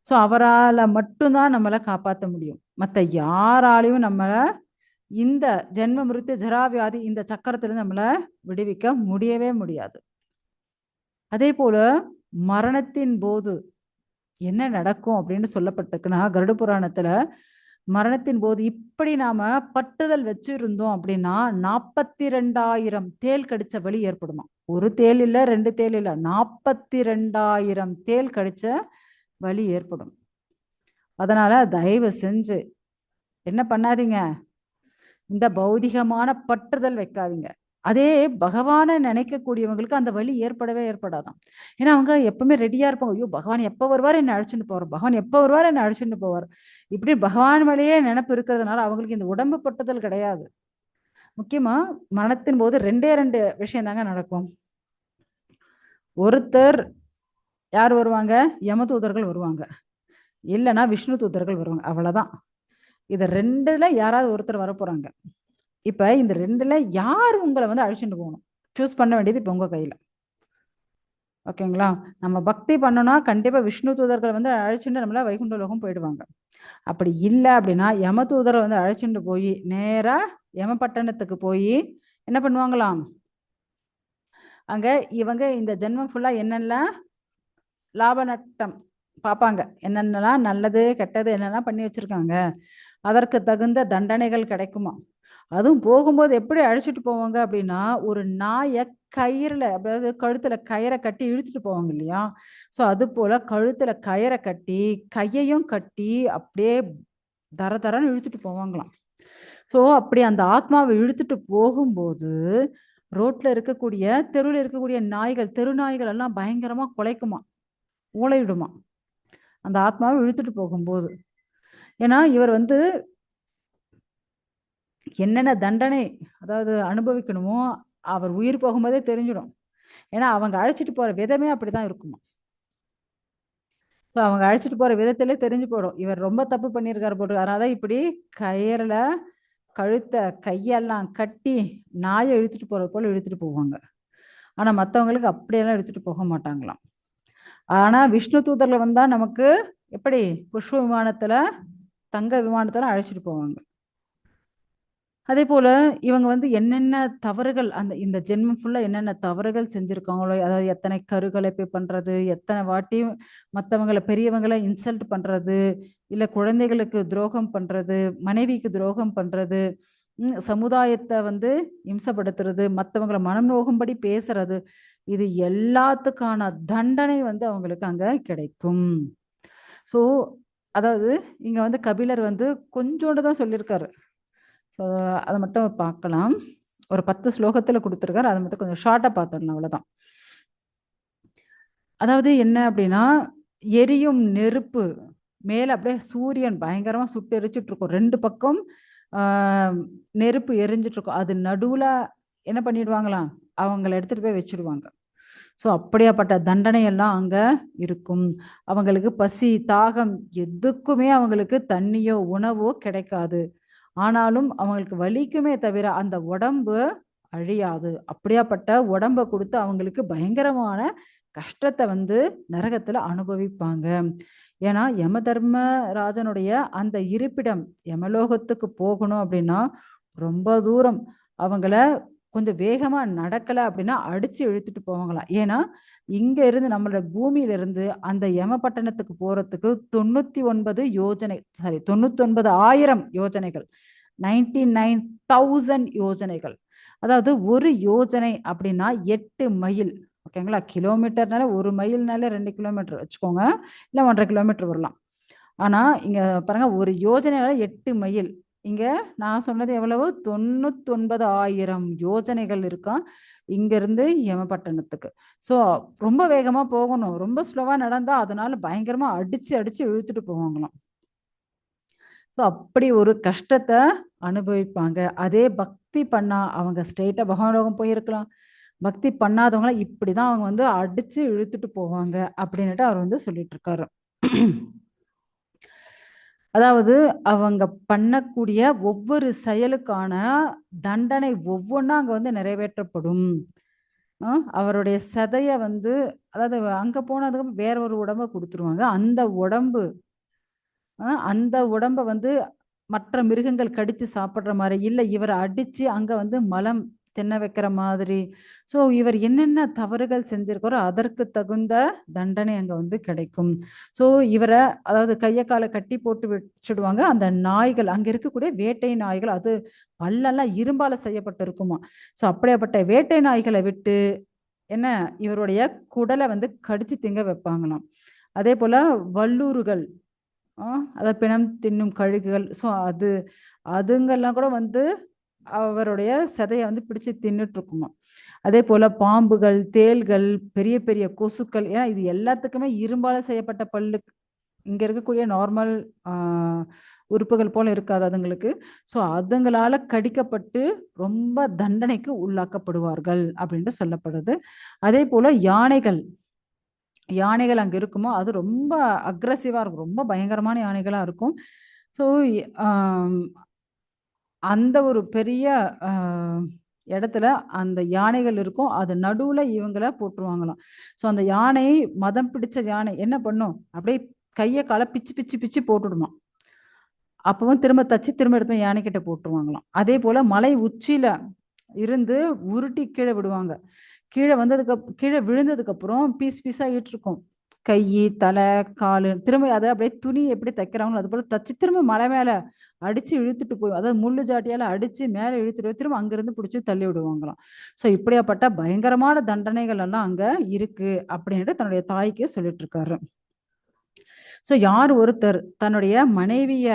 ஸோ அவரால் மட்டும்தான் நம்மளை காப்பாற்ற முடியும். மற்ற யாராலையும் நம்மளை இந்த ஜென்ம மிருத்யு ஜராவியாதி இந்த சக்கரத்திலிருந்து நம்மளை விடுவிக்க முடியவே முடியாது. அதே போல மரணத்தின் போது என்ன நடக்கும் அப்படின்னு சொல்லப்பட்டிருக்குன்னா கருட புராணத்துல, மரணத்தின் போது இப்படி நாம பட்டுதல் வச்சிருந்தோம் அப்படின்னா 42,000 தேள் கடிச்ச வலி ஏற்படுமா. ஒரு தேள் இல்ல, 2 தேள் இல்ல, 42,000 தேள் கடிச்ச வலி ஏற்படும். அதனால தயவு செஞ்சு என்ன பண்ணாதீங்க, இந்த பௌதிகமான பற்றுதல் வைக்காதீங்க. அதே பகவானை நினைக்கக்கூடியவங்களுக்கு அந்த வலி ஏற்படவே ஏற்படாதான். ஏன்னா அவங்க எப்பவுமே ரெடியா இருப்பாங்க, ஐயோ பகவான் எப்போ வருவார் என்ன அழைச்சிட்டு போவார், பகவான் எப்போ வருவார் என்ன அழைச்சிட்டு போவார், இப்படி பகவான் மேலேயே நினைப்பு இருக்கிறதுனால அவங்களுக்கு இந்த உடம்பு பட்டுதல் கிடையாது. முக்கியமா மரணத்தின் போது ரெண்டு விஷயம் தாங்க நடக்கும். ஒருத்தர் யார் வருவாங்க, யம தூதர்கள் வருவாங்க, இல்லைன்னா விஷ்ணு தூதர்கள் வருவாங்க, அவ்வளவுதான். இது ரெண்டுல யாராவது ஒருத்தர் வரப்போறாங்க. இப்ப இந்த ரெண்டுல யார் உங்களை வந்து அழைச்சிட்டு போகணும், சூஸ் பண்ண வேண்டியது இப்ப உங்க கையில. ஓகேங்களா, நம்ம பக்தி பண்ணோம்னா கண்டிப்பா விஷ்ணு தூதர்கள் வந்து அழைச்சிட்டு நம்மள வைகுண்ட லோகம் போயிடுவாங்க. அப்படி இல்லை அப்படின்னா யம தூதரை வந்து அழைச்சிட்டு போய் நேரா யம பட்டணத்துக்கு போய் என்ன பண்ணுவாங்களாம், அங்க இவங்க இந்த ஜென்மம் ஃபுல்லா என்னெல்லாம் லாப நட்டம் பார்ப்பாங்க, என்னென்னலாம் நல்லது கெட்டது என்னெல்லாம் பண்ணி வச்சிருக்காங்க, அதற்கு தகுந்த தண்டனைகள் கிடைக்குமா. அதுவும் போகும்போது எப்படி அழைச்சிட்டு போவாங்க அப்படின்னா, ஒரு நாயை கயிறுல, அதாவது கழுத்துல கயிறை கட்டி இழுத்துட்டு போவாங்க இல்லையா. ஸோ அது போல கழுத்துல கயிறை கட்டி கையையும் கட்டி அப்படியே தர தரன்னு இழுத்துட்டு போவாங்களாம். ஸோ அப்படி அந்த ஆத்மாவை இழுத்துட்டு போகும்போது ரோட்ல இருக்கக்கூடிய தெருவில் இருக்கக்கூடிய நாய்கள், தெரு நாய்கள் எல்லாம் பயங்கரமா குலைக்குமா, ஊளையிடுமா அந்த ஆத்மாவை இழுத்துட்டு போகும்போது. ஏன்னா இவர் வந்து என்னென்ன தண்டனை அதாவது அனுபவிக்கணுமோ அவர் உயிர் போகும்போதே தெரிஞ்சிடும். ஏன்னா அவங்க அழைச்சிட்டு போற விதமே அப்படிதான் இருக்குமா. ஸோ அவங்க அழைச்சிட்டு போற விதத்திலே தெரிஞ்சு போடும் இவர் ரொம்ப தப்பு பண்ணியிருக்காரு போட்டு. அதனால இப்படி கயிறுல கழுத்த கையெல்லாம் கட்டி நாயை இழுத்துட்டு போறது போல இழுத்துட்டு போவாங்க. ஆனா மற்றவங்களுக்கு அப்படியெல்லாம் இழுத்துட்டு போக மாட்டாங்களாம். ஆனா விஷ்ணு தூதர்ல வந்தா நமக்கு எப்படி புஷ்ப விமானத்துல தங்க விமானத்துல அழைச்சிட்டு போவாங்க. அதே போல இவங்க வந்து என்னென்ன தவறுகள் அந்த இந்த ஜென்மம் ஃபுல்லா என்னென்ன தவறுகள் செஞ்சிருக்காங்களோ, அதாவது எத்தனை கருக்கலைப்பு பண்றது, எத்தனை வாட்டி மற்றவங்களை பெரியவங்களை இன்சல்ட் பண்றது, இல்ல குழந்தைகளுக்கு துரோகம் பண்றது, மனைவிக்கு துரோகம் பண்றது, சமுதாயத்தை வந்து இம்சப்படுத்துறது, மற்றவங்களை மனம் நோகும்படி பேசுறது, இது எல்லாத்துக்கான தண்டனை வந்து அவங்களுக்கு அங்க கிடைக்கும். ஸோ அதாவது இங்க வந்து கபிலர் வந்து கொஞ்சோண்டு தான் சொல்லியிருக்காரு. ஸோ அதை மட்டும் பார்க்கலாம். ஒரு 10 ஸ்லோகத்தில் கொடுத்துருக்காரு, அதை மட்டும் கொஞ்சம் ஷார்ட்டாக பார்த்துடலாம், அவ்வளோதான். அதாவது என்ன அப்படின்னா, எரியும் நெருப்பு மேல அப்படியே சூரியன் பயங்கரமா சுட்டு எரிச்சுட்டு இருக்கும். 2 பக்கம் ஆ நெருப்பு எரிஞ்சுட்டு இருக்கும். அது நடுவுல என்ன பண்ணிடுவாங்களாம், அவங்கள எடுத்துட்டு போய் வச்சுடுவாங்க. ஸோ அப்படியாப்பட்ட தண்டனை எல்லாம் அங்க இருக்கும். அவங்களுக்கு பசி, தாகம் எதுக்குமே அவங்களுக்கு தண்ணியோ, உணவோ கிடைக்காது. ஆனாலும் அவங்களுக்கு வலிக்குமே தவிர அந்த உடம்பு அழியாது. அப்படியாப்பட்ட உடம்ப குடுத்து அவங்களுக்கு பயங்கரமான கஷ்டத்த வந்து நரகத்துல அனுபவிப்பாங்க. ஏன்னா, யமதர்மராஜனுடைய அந்த இருப்பிடம் யமலோகத்துக்கு போகணும் அப்படின்னா, ரொம்ப தூரம். அவங்கள கொஞ்சம் வேகமா நடக்கல அப்படின்னா, அடிச்சு இழுத்துட்டு போவாங்களாம். ஏன்னா, இங்க இருந்து நம்மளோட பூமியில இருந்து அந்த யமபட்டணத்துக்கு போறதுக்கு 99 யோஜனை சாரி 99,000 யோஜனைகள். 99,000 யோஜனைகள். அதாவது 1 யோஜனை அப்படின்னா 8 மைல். ஓகேங்களா? கிலோமீட்டர்னால 1 மைல்னால 2 கிலோமீட்டர் வச்சுக்கோங்க. இல்ல 1 1/2 கிலோமீட்டர் வரலாம். ஆனா, இங்க பாருங்க 1 யோஜனைனால 8 மைல். இங்க நான் சொன்னது எவ்வளவு? 99,000 யோஜனைகள் இருக்காம். இங்கிருந்து யமபட்டணத்துக்கு. ஸோ ரொம்ப வேகமா போகணும். ரொம்ப ஸ்லோவா நடந்தா அதனால பயங்கரமா அடிச்சு, அடிச்சு இழுத்துட்டு போவாங்களாம். ஸோ அப்படி ஒரு கஷ்டத்த அனுபவிப்பாங்க. அதே பக்தி பண்ணா அவங்க ஸ்ட்ரெயிட்டா பகவான் போயிருக்கலாம். பக்தி பண்ணாதவங்கள இப்படிதான் அவங்க வந்து அடிச்சு இழுத்துட்டு போவாங்க அப்படின்னுட்டு அவர் வந்து சொல்லிட்டு இருக்காரு. அதாவது அவங்க பண்ணக்கூடிய ஒவ்வொரு செயலுக்கான தண்டனை ஒவ்வொன்னா அங்க வந்து நிறைவேற்றப்படும். அவருடைய சதைய வந்து அதாவது அங்க போனதுக்கு வேற ஒரு உடம்ப குடுத்துருவாங்க. அந்த உடம்ப வந்து மற்ற மிருகங்கள் கடிச்சு சாப்பிடுற மாரி, இல்ல இவர அடிச்சு அங்க வந்து மலம் திண்ண வைக்கிற மாதிரி. ஸோ இவர் என்னென்ன தவறுகள் செஞ்சிருக்காரோ, அதற்கு தகுந்த தண்டனை அங்க வந்து கிடைக்கும். ஸோ இவர அதாவது கைய கால கட்டி போட்டு வச்சுடுவாங்க. அந்த நாய்கள் அங்க இருக்கக்கூடிய வேட்டை நாய்கள், அது பல்லெல்லாம் இரும்பால செய்யப்பட்டிருக்குமா. ஸோ அப்படியாப்பட்ட வேட்டை நாய்கள விட்டு என்ன இவருடைய குடல வந்து கடிச்சு திங்க வைப்பாங்களாம். அதேபோல வல்லூறுகள். ஆ அதாவது பிணம் தின்னும் கழுகுகள். ஸோ அதுங்கெல்லாம் கூட வந்து அவருடைய சதைய வந்து பிடிச்சு தின்னுட்டு இருக்குமாம். அதேபோல பாம்புகள், தேள்கள், பெரிய பெரிய கொசுக்கள். ஏன்னா இது எல்லாத்துக்குமே இரும்பால செய்யப்பட்ட பல்லு. இங்க இருக்கக்கூடிய நார்மல் ஆ உறுப்புகள் போல இருக்காது அதுங்களுக்கு. ஸோ அதுங்களால கடிக்கப்பட்டு ரொம்ப தண்டனைக்கு உள்ளாக்கப்படுவார்கள் அப்படின்ட்டு சொல்லப்படுது. அதேபோல யானைகள். யானைகள் அங்க இருக்குமோ, அது ரொம்ப அக்ரஸிவா இருக்கும். ரொம்ப பயங்கரமான யானைகளா இருக்கும். ஸோ, ஆம் அந்த ஒரு பெரிய அ இடத்துல அந்த யானைகள் இருக்கும். அது நடுவுல இவங்கள போட்டுருவாங்களாம். ஸோ, அந்த யானை மதம் பிடிச்ச யானை என்ன பண்ணும்? அப்படியே கைய கால பிச்சு, பிச்சு, பிச்சு போட்டுடுமாம். அப்பவும் திரும்ப தச்சு திரும்ப எடுத்து போய் யானைக்கிட்ட போட்டுருவாங்களாம். அதேபோல மலை உச்சியில இருந்து உருட்டி கீழ விடுவாங்க. கீழ விழுந்ததுக்கப்புறம் பீஸ் பீஸா ஆயிட்டுருக்கும். கையி, தலை, காலு திரும்ப அத அப்படியே துணி எப்படி தைக்கிறாங்களோ, அதுபோல தச்சு திரும்ப மலை மேல அடிச்சு இழுத்துட்டு போய் அதாவது முள்ளு ஜாட்டியால அடிச்சு மேல இழுத்துட்டு போய் திரும்ப அங்கிருந்து புடிச்சு தள்ளி விடுவாங்களாம். ஸோ இப்படியாப்பட்ட பயங்கரமான தண்டனைகள் எல்லாம் அங்க இருக்கு அப்படின்ட்டு தன்னுடைய தாய்க்கு சொல்லிட்டு இருக்காரு. ஸோ யார் ஒருத்தர் தன்னுடைய மனைவிய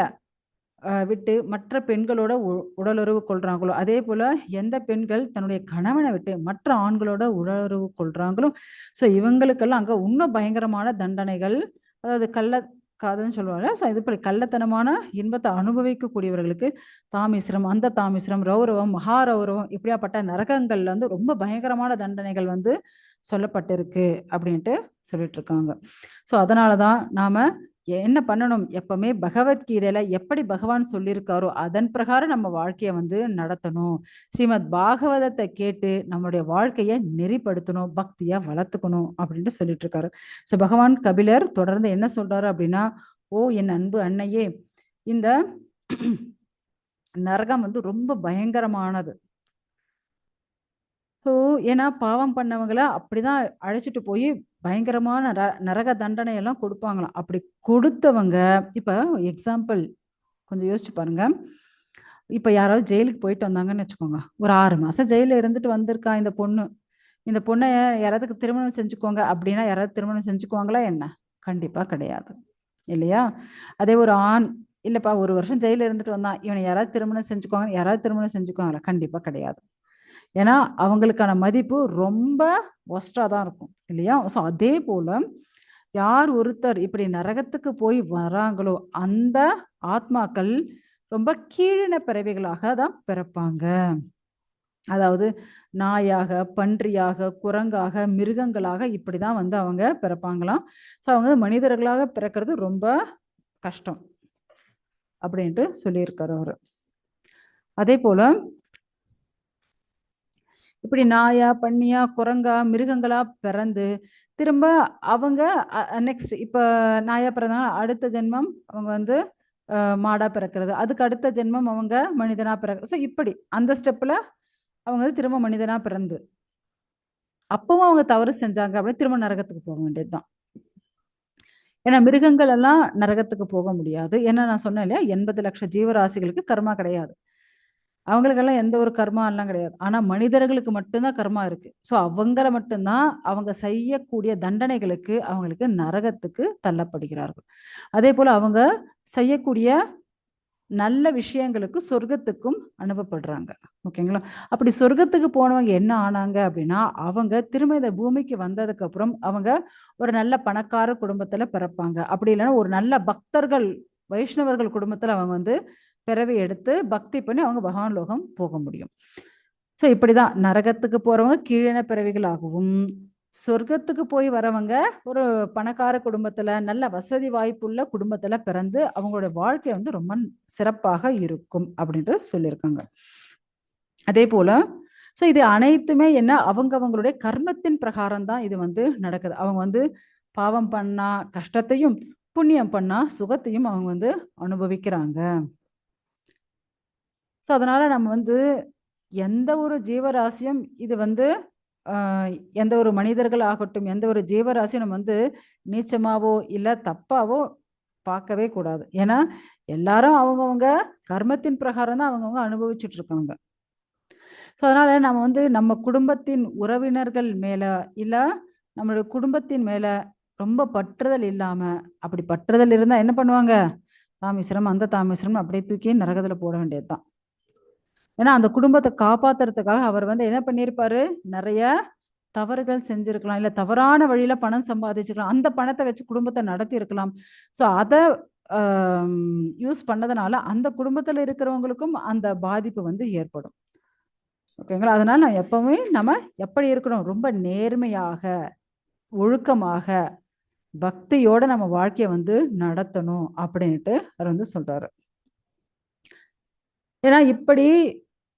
விட்டு மற்ற பெண்களோட உடலுறவு கொள்றாங்களோ, அதேபோல எந்த பெண்கள் தன்னுடைய கணவன விட்டு மற்ற ஆண்களோட உடலுறவு கொள்றாங்களோ, ஸோ இவங்களுக்கெல்லாம் அங்க இன்னும் பயங்கரமான தண்டனைகள். அதாவது காதல்ன்னு சொல்லுவாங்க. ஸோ இதுபோல கள்ளத்தனமான இன்பத்த அனுபவிக்கக்கூடியவர்களுக்கு தாமிஸ்ரம், அந்த தாமிஸ்ரம், ரௌரவம், மகாரௌரவம் இப்படியாப்பட்ட நரகங்கள்ல வந்து ரொம்ப பயங்கரமான தண்டனைகள் வந்து சொல்லப்பட்டிருக்கு அப்படின்ட்டு சொல்லிட்டு இருக்காங்க. ஸோ அதனால தான் நாம என்ன பண்ணணும்? எப்பவுமே பகவத்கீதையில எப்படி பகவான் சொல்லியிருக்காரோ, அதன் பிரகாரம் நம்ம வாழ்க்கைய வந்து நடத்தணும். ஸ்ரீமத் பாகவதத்த கேட்டு நம்மளுடைய வாழ்க்கைய நெறிப்படுத்தணும், பக்தியா வளர்த்துக்கணும் அப்படின்ட்டு சொல்லிட்டு இருக்காரு. ஸோ பகவான் கபிலர் தொடர்ந்து என்ன சொல்றாரு அப்படின்னா, "ஓ என் அன்பு அன்னையே, இந்த நரகம் வந்து ரொம்ப பயங்கரமானது." ஸோ ஏன்னா பாவம் பண்ணவங்கள அப்படிதான் அழைச்சிட்டு போய் பயங்கரமான நரக தண்டனை எல்லாம் கொடுப்பாங்களாம். அப்படி கொடுத்தவங்க இப்ப எக்ஸாம்பிள் கொஞ்சம் யோசிச்சு பாருங்க. இப்ப யாராவது ஜெயிலுக்கு போயிட்டு வந்தாங்கன்னு வச்சுக்கோங்க. ஒரு 6 மாசம் ஜெயில்ல இருந்துட்டு வந்திருக்கா இந்த பொண்ணு. இந்த பொண்ண யாராவது திருமணம் செஞ்சுக்கோங்க அப்படின்னா, யாராவது திருமணம் செஞ்சுக்குவாங்களா என்ன? கண்டிப்பா கிடையாது. இல்லையா? அதே ஒரு ஆண், இல்லப்பா 1 வருஷம் ஜெயில்ல இருந்துட்டு வந்தான். இவன யாராவது திருமணம் செஞ்சுக்குவாங்க யாராவது திருமணம் செஞ்சுக்குவாங்களா? கண்டிப்பா கிடையாது. ஏன்னா அவங்களுக்கான மதிப்பு ரொம்ப ஒஸ்டா தான் இருக்கும் இல்லையா? ஸோ அதே போல யார் ஒருத்தர் இப்படி நரகத்துக்கு போய் வராங்களோ அந்த ஆத்மாக்கள் ரொம்ப கீழின பிறவிகளாக தான் பிறப்பாங்க. அதாவது நாயாக, பன்றியாக, குரங்காக, மிருகங்களாக இப்படிதான் வந்து அவங்க பிறப்பாங்களாம். ஸோ அவங்க மனிதர்களாக பிறக்கிறது ரொம்ப கஷ்டம் அப்படின்ட்டு சொல்லியிருக்காரு அவரு. அதே போல இப்படி நாயா, பன்னியா, குரங்கா, மிருகங்களா பிறந்து திரும்ப அவங்க நெக்ஸ்ட் இப்ப நாயா பிறந்தாங்க, அடுத்த ஜென்மம் அவங்க வந்து மாடா பிறக்கிறது, அதுக்கு அடுத்த ஜென்மம் அவங்க மனிதனா பிறக்கிறது. ஸோ இப்படி அந்த ஸ்டெப்ல அவங்க வந்து திரும்ப மனிதனா பிறந்து அப்பவும் அவங்க தவறு செஞ்சாங்க அப்படின்னு திரும்ப நரகத்துக்கு போக வேண்டியதுதான். ஏன்னா மிருகங்கள் எல்லாம் நரகத்துக்கு போக முடியாது. ஏன்னா நான் சொன்னேன் இல்லையா, 80 லட்சம் ஜீவராசிகளுக்கு கர்மா கிடையாது. அவங்களுக்கெல்லாம் எந்த ஒரு கர்மா எல்லாம் கிடையாது. ஆனா மனிதர்களுக்கு மட்டும்தான் கர்மா இருக்கு. ஸோ அவங்கள மட்டும்தான் அவங்க செய்யக்கூடிய தண்டனைகளுக்கு அவங்களுக்கு நரகத்துக்கு தள்ளப்படுகிறார்கள். அதே போல அவங்க செய்யக்கூடிய நல்ல விஷயங்களுக்கு சொர்க்கத்துக்கும் அனுப்பப்படுறாங்க. ஓகேங்களா? அப்படி சொர்க்கத்துக்கு போனவங்க என்ன ஆனாங்க அப்படின்னா, அவங்க திரும்ப இந்த பூமிக்கு வந்ததுக்கு அப்புறம் அவங்க ஒரு நல்ல பணக்கார குடும்பத்துல பிறப்பாங்க. அப்படி இல்லைன்னா ஒரு நல்ல பக்தர்கள், வைஷ்ணவர்கள் குடும்பத்துல அவங்க வந்து பிறவி எடுத்து பக்தி பண்ணி அவங்க பகவான் லோகம் போக முடியும். ஸோ இப்படிதான் நரகத்துக்கு போறவங்க கீழின பிறவிகளாகவும், சொர்க்கத்துக்கு போய் வரவங்க ஒரு பணக்கார குடும்பத்துல நல்ல வசதி வாய்ப்புள்ள குடும்பத்துல பிறந்து அவங்களோட வாழ்க்கை வந்து ரொம்ப சிறப்பாக இருக்கும் அப்படின்ட்டு சொல்லியிருக்காங்க. அதே போல ஸோ இது அனைத்துமே என்ன அவங்களுடைய கர்மத்தின் பிரகாரம் தான் இது வந்து நடக்குது. அவங்க வந்து பாவம் பண்ணா கஷ்டத்தையும், புண்ணியம் பண்ணா சுகத்தையும் அவங்க வந்து அனுபவிக்கிறாங்க. ஸோ அதனால நம்ம வந்து எந்த ஒரு ஜீவராசியும் இது வந்து எந்த ஒரு மனிதர்கள் ஆகட்டும், எந்த ஒரு ஜீவராசியும் நம்ம வந்து நீச்சமாவோ இல்ல தப்பாவோ பார்க்கவே கூடாது. ஏன்னா எல்லாரும் அவங்கவங்க கர்மத்தின் பிரகாரம் தான் அவங்கவங்க அனுபவிச்சுட்டு இருக்காங்க. ஸோ அதனால நம்ம வந்து நம்ம குடும்பத்தின் உறவினர்கள் மேல இல்ல நம்மளுடைய குடும்பத்தின் மேல ரொம்ப பற்றுதல் இல்லாம, அப்படி பற்றுதல் இருந்தா என்ன பண்ணுவாங்க? தாமீஸ்வரம், அந்த தாமீஸ்வரம் அப்படியே தூக்கி நரகத்துல போட வேண்டியதுதான். ஏன்னா அந்த குடும்பத்தை காப்பாத்துறதுக்காக அவர் வந்து என்ன பண்ணியிருப்பாரு? நிறைய தவறுகள் செஞ்சிருக்கலாம். இல்ல தவறான வழியில பணம் சம்பாதிச்சுக்கலாம். அந்த பணத்த வச்சு குடும்பத்த நடத்தியிருக்கலாம். ஸோ அத யூஸ் பண்ணதுனால அந்த குடும்பத்துல இருக்கிறவங்களுக்கும் அந்த பாதிப்பு வந்து ஏற்படும். ஓகேங்களா? அதனால நான் எப்பவுமே நம்ம எப்படி இருக்கணும்? ரொம்ப நேர்மையாக, ஒழுக்கமாக, பக்தியோட நம்ம வாழ்க்கைய வந்து நடத்தணும் அப்படின்ட்டு அவர் வந்து சொல்றாரு. ஏன்னா இப்படி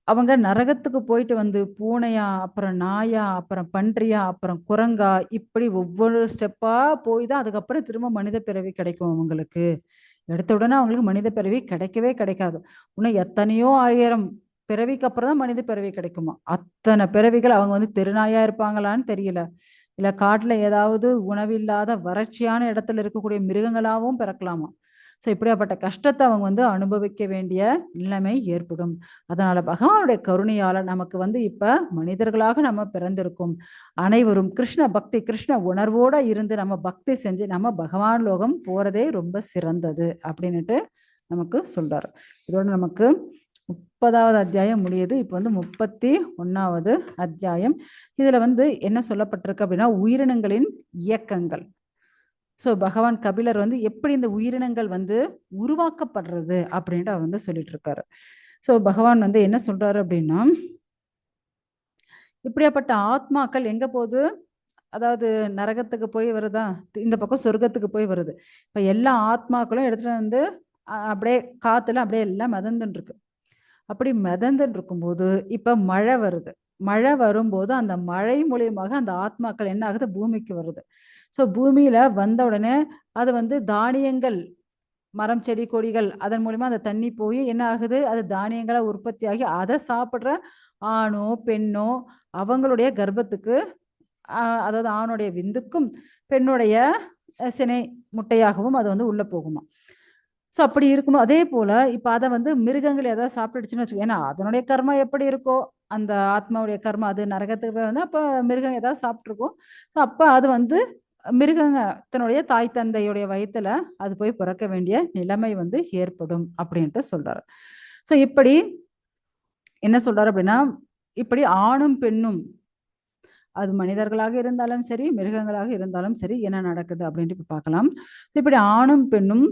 அவங்க நரகத்துக்கு போயிட்டு வந்து பூனையா, அப்புறம் நாயா, அப்புறம் பன்றியா, அப்புறம் குரங்கா, இப்படி ஒவ்வொரு ஸ்டெப்பா போய் தான் அதுக்கப்புறம் திரும்ப மனித பிறவி கிடைக்கும் அவங்களுக்கு. எடுத்த உடனே அவங்களுக்கு மனித பிறவி கிடைக்கவே கிடைக்காது. இன்னும் எத்தனையோ 1000 பிறவிக்கு அப்புறம் தான் மனித பிறவி கிடைக்குமா. அத்தனை பிறவிகள் அவங்க வந்து தெருநாயா இருப்பாங்களான்னு தெரியல. இல்ல காட்டுல ஏதாவது உணவில்லாத வறட்சியான இடத்துல இருக்கக்கூடிய மிருகங்களாவும் பிறக்கலாமா. ஸோ இப்படியாப்பட்ட கஷ்டத்தை அவங்க வந்து அனுபவிக்க வேண்டிய நிலைமை ஏற்படும். அதனால பகவானுடைய கருணையால நமக்கு வந்து இப்ப மனிதர்களாக நம்ம பிறந்திருக்கும். அனைவரும் கிருஷ்ண பக்தி, கிருஷ்ண உணர்வோட இருந்து நம்ம பக்தி செஞ்சு நம்ம பகவான் லோகம் போறதே ரொம்ப சிறந்தது அப்படின்னுட்டு நமக்கு சொல்றாரு. இதோட நமக்கு 30வது அத்தியாயம் முடியுது. இப்போ வந்து 31வது அத்தியாயம். இதுல வந்து என்ன சொல்லப்பட்டிருக்கு அப்படின்னா, உயிரினங்களின் இயக்கங்கள். ஸோ பகவான் கபிலர் வந்து எப்படி இந்த உயிரினங்கள் வந்து உருவாக்கப்படுறது அப்படின்ட்டு அவர் வந்து சொல்லிட்டு இருக்காரு. ஸோ பகவான் வந்து என்ன சொல்றாரு அப்படின்னா, இப்படியாப்பட்ட ஆத்மாக்கள் எங்க போகுது? அதாவது நரகத்துக்கு போய் வருதா, இந்த பக்கம் சொர்க்கத்துக்கு போய் வருது. இப்ப எல்லா ஆத்மாக்களும் எடுத்துட்டு வந்து அப்படியே காத்துல அப்படியே எல்லாம் மிதந்துட்டு இருக்கு. அப்படி மிதந்துட்டு இருக்கும்போது இப்ப மழை வருது. மழை வரும்போது அந்த மழை மூலியமாக அந்த ஆத்மாக்கள் என்ன ஆகுது? பூமிக்கு வருது. ஸோ பூமியில வந்த உடனே அது வந்து தானியங்கள், மரம் செடி கொடிகள் அதன் மூலியமா அந்த தண்ணி போய் என்ன ஆகுது? அது தானியங்களா உற்பத்தி ஆகி அதை சாப்பிடுற ஆணோ பெண்ணோ அவங்களுடைய கர்ப்பத்துக்கு அதாவது ஆணுடைய விந்துக்கும் பெண்ணுடைய சினை முட்டையாகவும் அது வந்து உள்ள போகுமா. ஸோ அப்படி இருக்கும்போது அதே போல இப்ப அதை வந்து மிருகங்கள் ஏதாவது சாப்பிட்டுடுச்சுன்னு வச்சுக்கோ. ஏன்னா அதனுடைய கர்மா எப்படி இருக்கோ அந்த ஆத்மாவுடைய கர்மா அது நரகத்துக்கு போய் வந்து அப்ப மிருகம் ஏதாவது சாப்பிட்டுருக்கோம். அப்ப அது வந்து மிருகங்க தன்னுடைய தாய் தந்தையுடைய வயித்துல அது போய் பிறக்க வேண்டிய நிலைமை வந்து ஏற்படும் அப்படின்ட்டு சொல்றாரு. ஸோ இப்படி என்ன சொல்றாரு அப்படின்னா, இப்படி ஆணும் பெண்ணும், அது மனிதர்களாக இருந்தாலும் சரி, மிருகங்களாக இருந்தாலும் சரி, என்ன நடக்குது அப்படின்ட்டு இப்ப பார்க்கலாம். இப்படி ஆணும் பெண்ணும்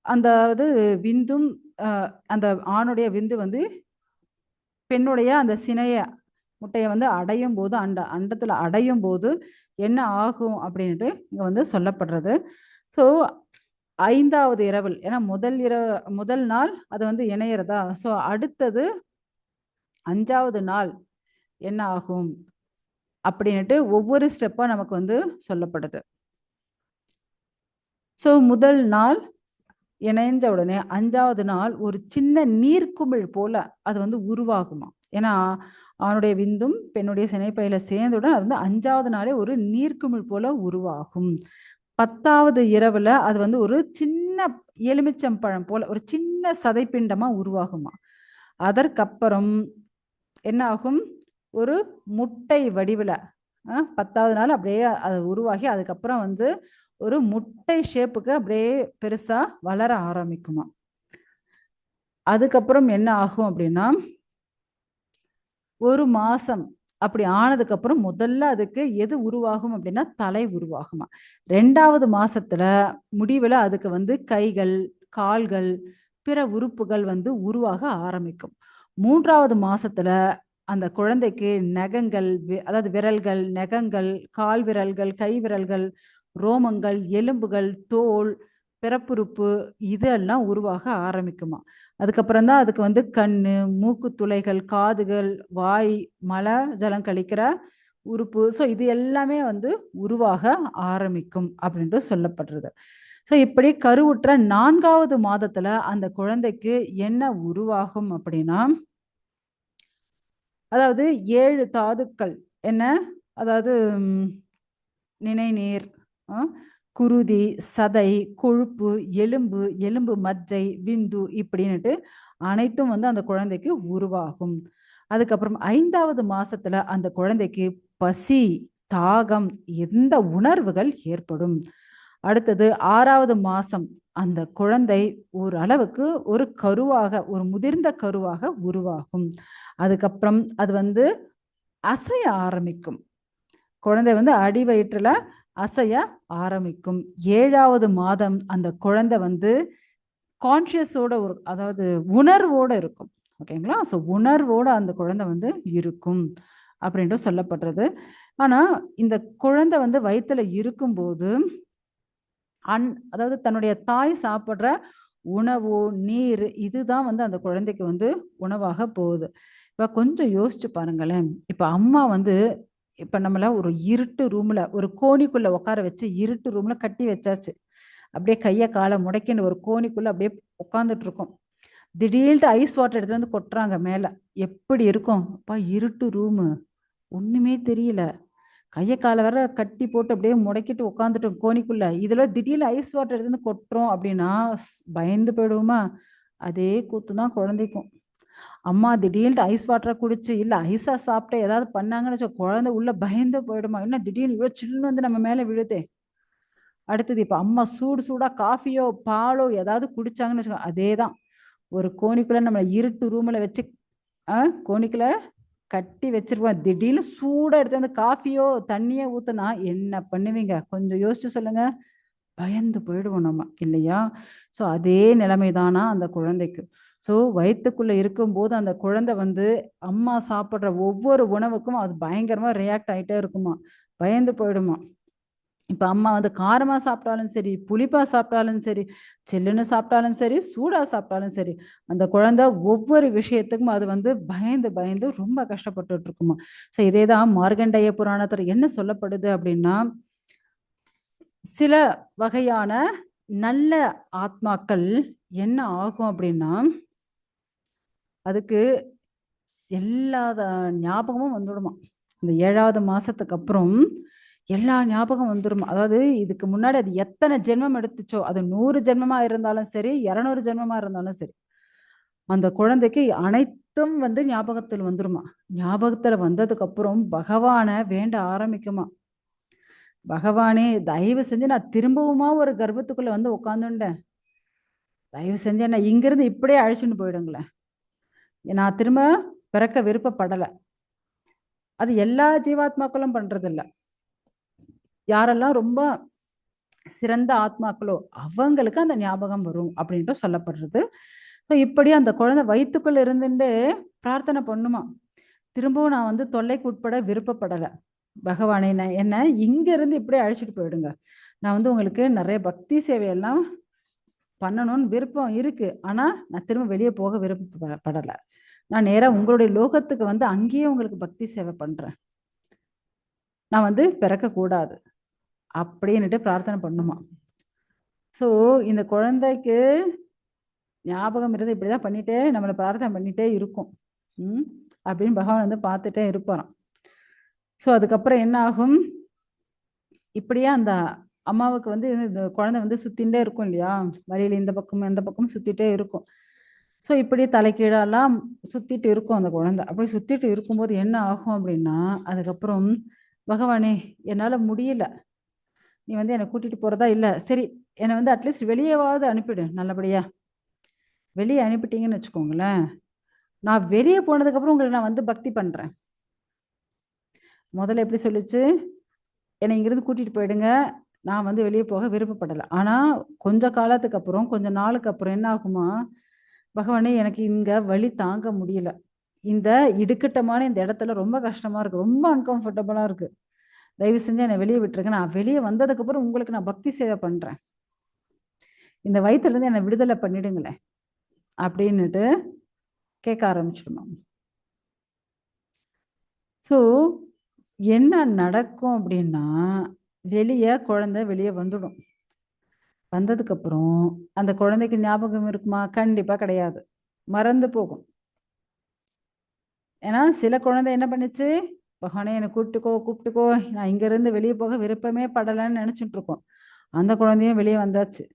அதாவது விந்தும் அந்த ஆணுடைய விந்து வந்து பெண்ணுடைய அந்த சினைய முட்டையை வந்து அடையும் போது அண்டத்துல அடையும் போது என்ன ஆகும் அப்படின்ட்டு இங்க வந்து சொல்லப்படுறது. ஸோ 5வது இரவில், ஏன்னா முதல் நாள் அது வந்து இணையறதா, ஸோ அடுத்தது 5வது நாள் என்ன ஆகும் அப்படின்ட்டு ஒவ்வொரு ஸ்டெப்பா நமக்கு வந்து சொல்லப்படுது. ஸோ முதல் நாள் இணைஞ்ச உடனே 5வது நாள் ஒரு சின்ன நீர்க்குமிழ் போல அது வந்து உருவாகுமா. ஏன்னா அவனுடைய விந்தும் பெண்ணுடைய சினைப்பையில சேர்ந்துடன் அது வந்து 5வது நாளே ஒரு நீர்க்குமிழ் போல உருவாகும். 10வது இரவுல அது வந்து ஒரு சின்ன எலுமிச்சம்பழம் போல ஒரு சின்ன சதைப்பிண்டமா உருவாகுமா. அதற்கப்புறம் என்ன ஆகும், ஒரு முட்டை வடிவுல 10வது நாள் அப்படியே அது உருவாகி அதுக்கப்புறம் வந்து ஒரு முட்டை ஷேப்புக்கு அப்படியே பெருசா வளர ஆரம்பிக்குமா. அதுக்கப்புறம் என்ன ஆகும் அப்படின்னா, ஒரு மாசம் அப்படி ஆனதுக்கு அப்புறம் முதல்ல அதுக்கு எது உருவாகும் அப்படின்னா தலை உருவாகுமா. 2வது மாசத்துல முடிவுல அதுக்கு வந்து கைகள், கால்கள், பிற உறுப்புகள் வந்து உருவாக ஆரம்பிக்கும். 3வது மாசத்துல அந்த குழந்தைக்கு நகங்கள், அதாவது விரல்கள், நகங்கள், கால் விரல்கள், கை விரல்கள், ரோமங்கள், எலும்புகள், தோல், பிறப்புறுப்பு இதெல்லாம் உருவாக ஆரம்பிக்குமா. அதுக்கப்புறம் தான் அதுக்கு வந்து கண்ணு, மூக்கு துளைகள், காதுகள், வாய், மல ஜலம் கழிக்கிற உறுப்பு, ஸோ இது எல்லாமே வந்து உருவாக ஆரம்பிக்கும் அப்படின்ட்டு சொல்லப்படுறது. ஸோ இப்படி கருவுற்ற 4வது மாதத்துல அந்த குழந்தைக்கு என்ன உருவாகும் அப்படின்னா, அதாவது 7 தாதுக்கள் என்ன, அதாவது நினைநீர், குருதி, சதை, கொழுப்பு, எலும்பு, எலும்பு மஜ்ஜை, விந்து இப்படின்னுட்டு அனைத்தும் வந்து அந்த குழந்தைக்கு உருவாகும். அதுக்கப்புறம் 5வது மாசத்துல அந்த குழந்தைக்கு பசி, தாகம், எந்த உணர்வுகள் ஏற்படும். அடுத்தது 6வது மாசம் அந்த குழந்தை ஒரு அளவுக்கு ஒரு கருவாக, ஒரு முதிர்ந்த கருவாக உருவாகும். அதுக்கப்புறம் அது வந்து அசைய ஆரம்பிக்கும். குழந்தை வந்து அடி வயிற்றுல அசைய ஆரம்பிக்கும். 7வது மாதம் அந்த குழந்தை வந்து கான்ஷியஸோட ஒரு, அதாவது உணர்வோட இருக்கும். ஓகேங்களா. ஸோ உணர்வோட அந்த குழந்தை வந்து இருக்கும் அப்படின்ட்டு சொல்லப்படுறது. ஆனா இந்த குழந்தை வந்து வயித்துல இருக்கும்போது அதாவது தன்னுடைய தாய் சாப்பிடுற உணவோ, நீர் இதுதான் வந்து அந்த குழந்தைக்கு வந்து உணவாக போகுது. இப்ப கொஞ்சம் யோசிச்சு பாருங்களேன். இப்ப அம்மா வந்து இப்ப நம்மள ஒரு இருட்டு ரூம்ல ஒரு கோணிக்குள்ள உட்கார வச்சு இருட்டு ரூம்ல கட்டி வச்சாச்சு. அப்படியே கைய கால முடக்கின்னு ஒரு கோணிக்குள்ள அப்படியே உட்கார்ந்துட்டு இருக்கோம். திடீர்னு ஐஸ் வாட்டர் எடுத்துட்டு வந்து கொட்டுறாங்க மேல. எப்படி இருக்கும்? அப்பா இருட்டு ரூமு. ஒண்ணுமே தெரியல. கைய கால வேற கட்டி போட்டு அப்படியே முடக்கிட்டு உட்காந்துட்டோம் கோணிக்குள்ள. இதுல திடீர்னு ஐஸ் வாட்டர் எடுத்து வந்து கொட்டுறோம் அப்படின்னா பயந்து போயிடுவோமா? அதே கூத்து தான் குழந்தைக்கும். அம்மா திடீர்னு ஐஸ் வாட்டரை குடிச்சு இல்ல ஐஸா சாப்பிட்டு ஏதாவது பண்ணாங்கன்னு வச்சோ, குழந்தை உள்ள பயந்து போயிடுமா. என்ன திடீர்னு இவ்வளவு சில்லுன்னு வந்து நம்ம மேல விழுதே. அடுத்தது இப்ப அம்மா சூடு சூடா காஃபியோ பாலோ ஏதாவது குடிச்சாங்கன்னு வச்சுக்கோ, அதேதான். ஒரு கோணிக்குள்ள நம்ம இருட்டு ரூம்ல வச்சு கோணிக்குள்ள கட்டி வச்சிருப்போம். திடீர்னு சூடா எடுத்து அந்த காஃபியோ தண்ணியோ ஊத்துனா என்ன பண்ணுவீங்க? கொஞ்சம் யோசிச்சு சொல்லுங்க. பயந்து போயிடுவோம் நம்ம இல்லையா. ஸோ அதே நிலைமை தானா அந்த குழந்தைக்கு. ஸோ வயிற்றுக்குள்ள இருக்கும்போது அந்த குழந்தை வந்து அம்மா சாப்பிட்ற ஒவ்வொரு உணவுக்கும் அது பயங்கரமா ரியாக்ட் ஆகிட்டே இருக்குமா, பயந்து போயிடுமா. இப்ப அம்மா வந்து காரமா சாப்பிட்டாலும் சரி, புளிப்பா சாப்பிட்டாலும் சரி, சில்லுன்னு சாப்பிட்டாலும் சரி, சூடா சாப்பிட்டாலும் சரி, அந்த குழந்தை ஒவ்வொரு விஷயத்துக்கும் அது வந்து பயந்து பயந்து ரொம்ப கஷ்டப்பட்டுட்டு இருக்குமா. ஸோ இதேதான் மார்கண்டேய புராணத்துல என்ன சொல்லப்படுது அப்படின்னா, சில வகையான நல்ல ஆத்மாக்கள் என்ன ஆகும் அப்படின்னா, அதுக்கு எல்லா ஞாபகமும் வந்துடுமா. இந்த 7வது மாசத்துக்கு அப்புறம் எல்லா ஞாபகம் வந்துரும். அதாவது இதுக்கு முன்னாடி அது எத்தனை ஜென்மம் எடுத்துச்சோ, அது 100 ஜென்மமா இருந்தாலும் சரி, 200 ஜென்மமா இருந்தாலும் சரி, அந்த குழந்தைக்கு அனைத்தும் வந்து ஞாபகத்தில் வந்துருமா. ஞாபகத்துல வந்ததுக்கு அப்புறம் பகவான வேண்ட ஆரம்பிக்குமா. பகவானே தயவு செஞ்சு நான் திரும்பவுமா ஒரு கர்ப்பத்துக்குள்ள வந்து உட்காந்துட்டேன். தயவு செஞ்சு என்ன இங்கிருந்து இப்படியே அழைச்சிட்டு போயிடுங்களேன். நான் திரும்ப பிறக்க விருப்பப்படலை. அது எல்லா ஜீவாத்மாக்களும் பண்றது இல்ல. யாரெல்லாம் ரொம்ப சிறந்த ஆத்மாக்களோ அவங்களுக்கு அந்த ஞாபகம் வரும் அப்படின்ட்டு சொல்லப்படுறது. இப்படி அந்த குழந்தை வயித்துக்குள்ள இருந்துட்டு பிரார்த்தனை பண்ணுமா, திரும்பவும் நான் வந்து தொல்லைக்கு உட்பட விருப்பப்படல. பகவானே என்ன இங்க இருந்து இப்படியே அழைச்சிட்டு போயிடுங்க. நான் வந்து உங்களுக்கு நிறைய பக்தி சேவையெல்லாம் பண்ணணும்னு விருப்பம் இருக்கு. ஆனா நான் திரும்ப வெளியே போக விருப்பப்படல. நான் நேரா உங்களுடைய லோகத்துக்கு வந்து அங்கேயே உங்களுக்கு பக்தி சேவை பண்றேன். நான் வந்து பிறக்க கூடாது அப்படின்னுட்டு பிரார்த்தனை பண்ணுமா. ஸோ இந்த குழந்தைக்கு ஞாபகம் இருந்து இப்படிதான் பண்ணிட்டே நம்மளை பிரார்த்தனை பண்ணிட்டே இருக்கும். அப்படின்னு பகவான் வந்து பார்த்துட்டே இருப்பாராம். ஸோ அதுக்கப்புறம் என்ன ஆகும், இப்படியே அந்த அம்மாவுக்கு வந்து இந்த குழந்தை வந்து சுத்தின்ண்டே இருக்கும் இல்லையா, வழியில இந்த பக்கம் எந்த பக்கம் சுத்திட்டே இருக்கும். ஸோ இப்படி தலைக்கீழெல்லாம் சுத்திட்டு இருக்கும் அந்த குழந்தை. அப்படி சுத்திட்டு இருக்கும்போது என்ன ஆகும் அப்படின்னா, அதுக்கப்புறம் பகவானே என்னால முடியல, நீ வந்து என்னை கூட்டிட்டு போறதா இல்ல, சரி என்னை வந்து அட்லீஸ்ட் வெளியேவாவது அனுப்பிடு, நல்லபடியா வெளியே அனுப்பிட்டீங்கன்னு வச்சுக்கோங்களேன், நான் வெளியே போனதுக்கு அப்புறம் உங்களுக்கு நான் வந்து பக்தி பண்றேன். முதல்ல எப்படி சொல்லிச்சு, என்னை இங்கிருந்து கூட்டிட்டு போயிடுங்க, நான் வந்து வெளியே போக விருப்பப்படலை. ஆனா கொஞ்ச காலத்துக்கு அப்புறம் கொஞ்ச நாளுக்கு அப்புறம் என்ன ஆகுமா, பகவானே எனக்கு இங்க வலி தாங்க முடியல, இந்த இடுக்கட்டமான இந்த இடத்துல ரொம்ப கஷ்டமா இருக்கு, ரொம்ப அன்கம்ஃபர்டபுளா இருக்கு, தயவு செஞ்சு என்னை வெளியே விட்டுருங்க, நான் வெளியே வந்ததுக்கு அப்புறம் உங்களுக்கு நான் பக்தி சேவை பண்றேன், இந்த வயிற்றுல இருந்து என்னை விடுதலை பண்ணிடுங்களேன் அப்படின்னுட்டு கேட்க ஆரம்பிச்சிடுமா. ஸோ என்ன நடக்கும் அப்படின்னா, வெளியே குழந்தை வெளியே வந்துடும். வந்ததுக்கு அப்புறம் அந்த குழந்தைக்கு ஞாபகம் இருக்குமா, கண்டிப்பா கிடையாது, மறந்து போகும். ஏன்னா சில குழந்தை என்ன பண்ணுச்சு, பகவானே என்னை கூப்பிட்டுக்கோ, நான் இங்க இருந்து வெளியே போக விருப்பமே படலைன்னு நினைச்சிட்டு இருக்கோம். அந்த குழந்தையும் வெளியே வந்தாச்சு.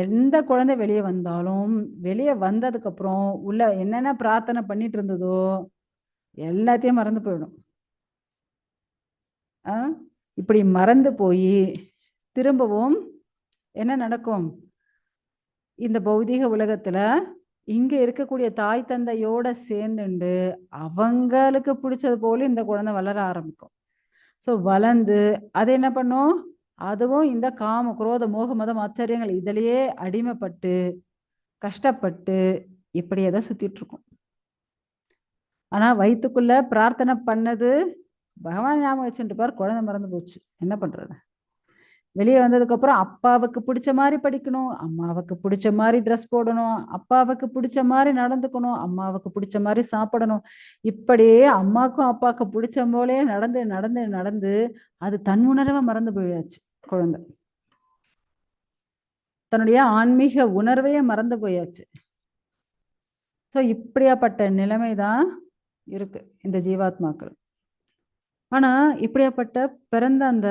எந்த குழந்தை வெளியே வந்தாலும் வெளியே வந்ததுக்கு அப்புறம் உள்ள என்னென்ன பிரார்த்தனை பண்ணிட்டு இருந்ததோ எல்லாத்தையும் மறந்து போயிடும். இப்படி மறந்து போய் திரும்பவும் என்ன நடக்கும், இந்த பௌதீக உலகத்துல இங்க இருக்கக்கூடிய தாய் தந்தையோட சேர்ந்துண்டு அவங்களுக்கு பிடிச்சது போல இந்த குழந்தை வளர ஆரம்பிக்கும். ஸோ வளர்ந்து அது என்ன பண்ணும், அதுவும் இந்த காம குரோத மோக மதம் ஆச்சரியங்கள் இதிலேயே அடிமைப்பட்டு கஷ்டப்பட்டு இப்படியே தான் சுத்திட்டு இருக்கும். ஆனா வயிற்றுக்குள்ள பிரார்த்தனை பண்ணது பகவான் ஞாபகம் வச்சுட்டு பார், குழந்தை மறந்து போச்சு, என்ன பண்றது. வெளியே வந்ததுக்கு அப்புறம் அப்பாவுக்கு பிடிச்ச மாதிரி படிக்கணும், அம்மாவுக்கு பிடிச்ச மாதிரி ட்ரெஸ் போடணும், அப்பாவுக்கு பிடிச்ச மாதிரி நடந்துக்கணும், அம்மாவுக்கு பிடிச்ச மாதிரி சாப்பிடணும், இப்படியே அம்மாக்கும் அப்பாவுக்கும் பிடிச்ச போலே நடந்து நடந்து நடந்து அது தன் உணர்வை மறந்து போயாச்சு. குழந்தை தன்னுடைய ஆன்மீக உணர்வையே மறந்து போயாச்சு. ஸோ இப்படியாப்பட்ட நிலைமைதான் இருக்கு இந்த ஜீவாத்மாக்கள். ஆனா இப்படியாப்பட்ட பிறந்த அந்த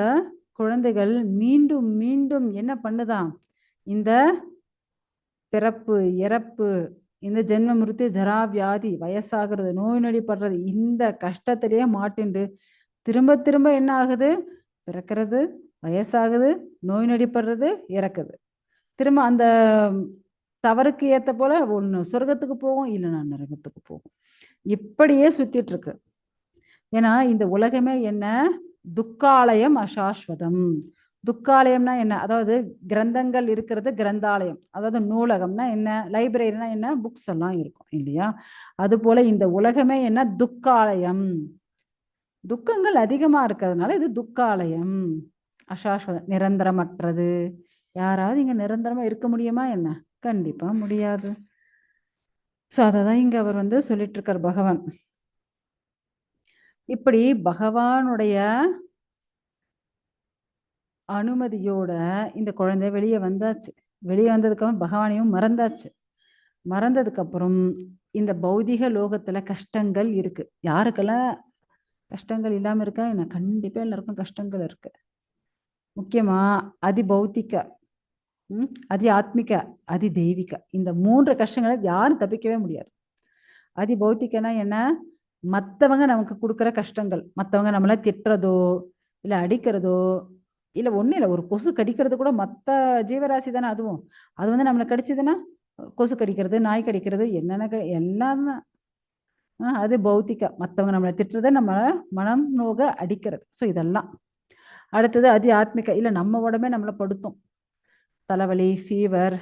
குழந்தைகள் மீண்டும் மீண்டும் என்ன பண்ணுதான், இந்த பிறப்பு இறப்பு, இந்த ஜென்ம மிருத்தி ஜரா வியாதி, வயசாகிறது, நோய் நொடிப்படுறது, இந்த கஷ்டத்திலேயே மாட்டிண்டு திரும்ப திரும்ப என்ன ஆகுது, பிறக்கிறது, வயசாகுது, நோய் நொடிப்படுறது, இறக்குது. திரும்ப அந்த தவறுக்கு ஏத்த போல ஒண்ணு சொர்க்கத்துக்கு போகும், இல்லைன்னா நரகத்துக்கு போகும், இப்படியே சுத்திட்டு இருக்கு. ஏன்னா இந்த உலகமே என்ன, துக்காலயம் அசாஸ்வதம். துக்காலயம்னா என்ன, அதாவது கிரந்தங்கள் இருக்கிறது கிரந்தாலயம், அதாவது நூலகம்னா என்ன, லைப்ரரினா என்ன, புக்ஸ் எல்லாம் இருக்கும் இல்லையா, அது போல இந்த உலகமே என்ன, துக்காலயம், துக்கங்கள் அதிகமா இருக்கிறதுனால இது துக்காலயம். அசாஸ்வதம் நிரந்தரமற்றது. யாராவது இங்க நிரந்தரமா இருக்க முடியுமா என்ன, கண்டிப்பா முடியாது. ஸோ அதை தான் இங்க அவர் வந்து சொல்லிட்டு இருக்கார் பகவான். இப்படி பகவானுடைய அனுமதியோட இந்த குழந்தை வெளியே வந்தாச்சு. வெளியே வந்ததுக்கு அப்புறம் பகவானையும் மறந்தாச்சு. மறந்ததுக்கு அப்புறம் இந்த பௌதிக லோகத்துல கஷ்டங்கள் இருக்கு. யாருக்கெல்லாம் கஷ்டங்கள் இல்லாம இருக்கா என்ன, கண்டிப்பா எல்லாருக்கும் கஷ்டங்கள் இருக்கு. முக்கியமா அதி பௌத்திக, அதி ஆத்மிக, அதி தெய்வீக, இந்த 3 கஷ்டங்களை யாரும் தப்பிக்கவே முடியாது. அதி பௌத்திகனா என்ன, மற்றவங்க நமக்கு கொடுக்குற கஷ்டங்கள், மற்றவங்க நம்மள திட்டுறதோ இல்லை அடிக்கிறதோ, இல்லை ஒன்றும் இல்லை, ஒரு கொசு கடிக்கிறது கூட மற்ற ஜீவராசி தானே, அதுவும் அது வந்து நம்மளை கடிச்சதுன்னா, கொசு கடிக்கிறது, நாய் கடிக்கிறது, என்னென்ன எல்லாம் தான் அது பௌத்திக. மற்றவங்க நம்மளை திட்டுறதை நம்ம மனம் நோக அடிக்கிறது. ஸோ இதெல்லாம். அடுத்தது அதி ஆத்மிக. இல்லை நம்ம உடம்பே நம்மளை படுத்தும். தலைவலி, ஃபீவர்,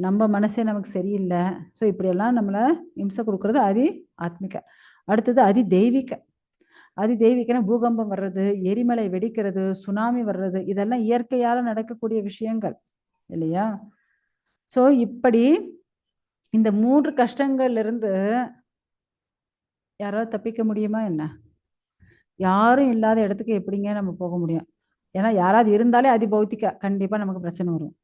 நம்ம மனசே நமக்கு சரியில்லை. ஸோ இப்படியெல்லாம் நம்மளை இம்சை கொடுக்கறது அதி ஆத்மிக. அடுத்தது அதி தெய்வீக. அதி தெய்வீகனா பூகம்பம் வர்றது, எரிமலை வெடிக்கிறது, சுனாமி வர்றது, இதெல்லாம் இயற்கையால நடக்கக்கூடிய விஷயங்கள் இல்லையா? ஸோ இப்படி இந்த 3 கஷ்டங்கள்ல இருந்து யாராவது தப்பிக்க முடியுமா என்ன? யாரும் இல்லாத இடத்துக்கு எப்படிங்க நம்ம போக முடியும்? ஏன்னா யாராவது இருந்தாலே அதி பௌத்திக கண்டிப்பா நமக்கு பிரச்சனை வரும்.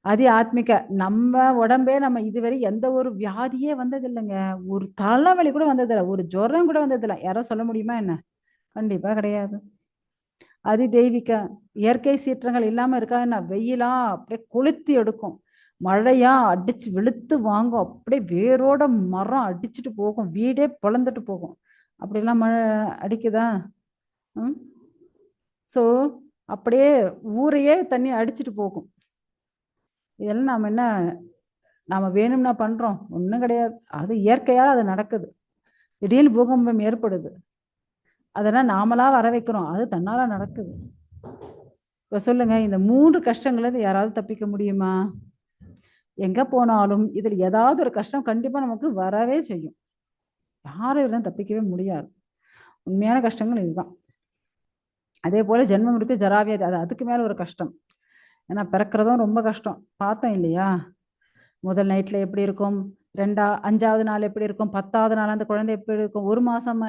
அதி ஆத்மிக நம்ம உடம்பே நம்ம இதுவரை எந்த ஒரு வியாதியே வந்ததில்லைங்க. ஒரு தலைவலி கூட வந்ததில்லை, ஒரு ஜுரம் கூட வந்ததில்லை. யாரோ சொல்ல முடியுமா என்ன? கண்டிப்பா கிடையாது. அதி தெய்வீக இயற்கை சீற்றங்கள் இல்லாம இருக்கா என்ன? வெயிலா அப்படியே கொளுத்தி எடுக்கும், மழையா அடிச்சு வெளுத்து வாங்கும், அப்படியே வேரோட மரம் அடிச்சுட்டு போகும், வீடே பிளந்துட்டு போகும். அப்படிலாம் மழை அடிக்குதா? ஸோ அப்படியே ஊரையே தண்ணி அடிச்சுட்டு போகும். இதெல்லாம் நாம என்ன நாம வேணும்னா பண்றோம்? ஒன்றும் கிடையாது. அது இயற்கையால் அது நடக்குது. திடீர்னு பூகம்பம் ஏற்படுது, அதெல்லாம் நாமளா வர வைக்கிறோம், அது தன்னால நடக்குது. இப்ப சொல்லுங்க, இந்த 3 கஷ்டங்கள்ல இருந்து யாராவது தப்பிக்க முடியுமா? எங்க போனாலும் இதில் ஏதாவது ஒரு கஷ்டம் கண்டிப்பா நமக்கு வரவே செய்யும். யாரும் இதெல்லாம் தப்பிக்கவே முடியாது. உண்மையான கஷ்டங்கள் இதுதான். அதே போல ஜென்ம மிருத்தி ஜராவியாதி, அது அதுக்கு மேல ஒரு கஷ்டம். ஏன்னா பிறக்கிறதும் ரொம்ப கஷ்டம். பார்த்தோம் இல்லையா? முதல் நைட்ல எப்படி இருக்கும், 5வது நாள் எப்படி இருக்கும், 10வது நாள் அந்த குழந்தை எப்படி இருக்கும், 1 மாசம்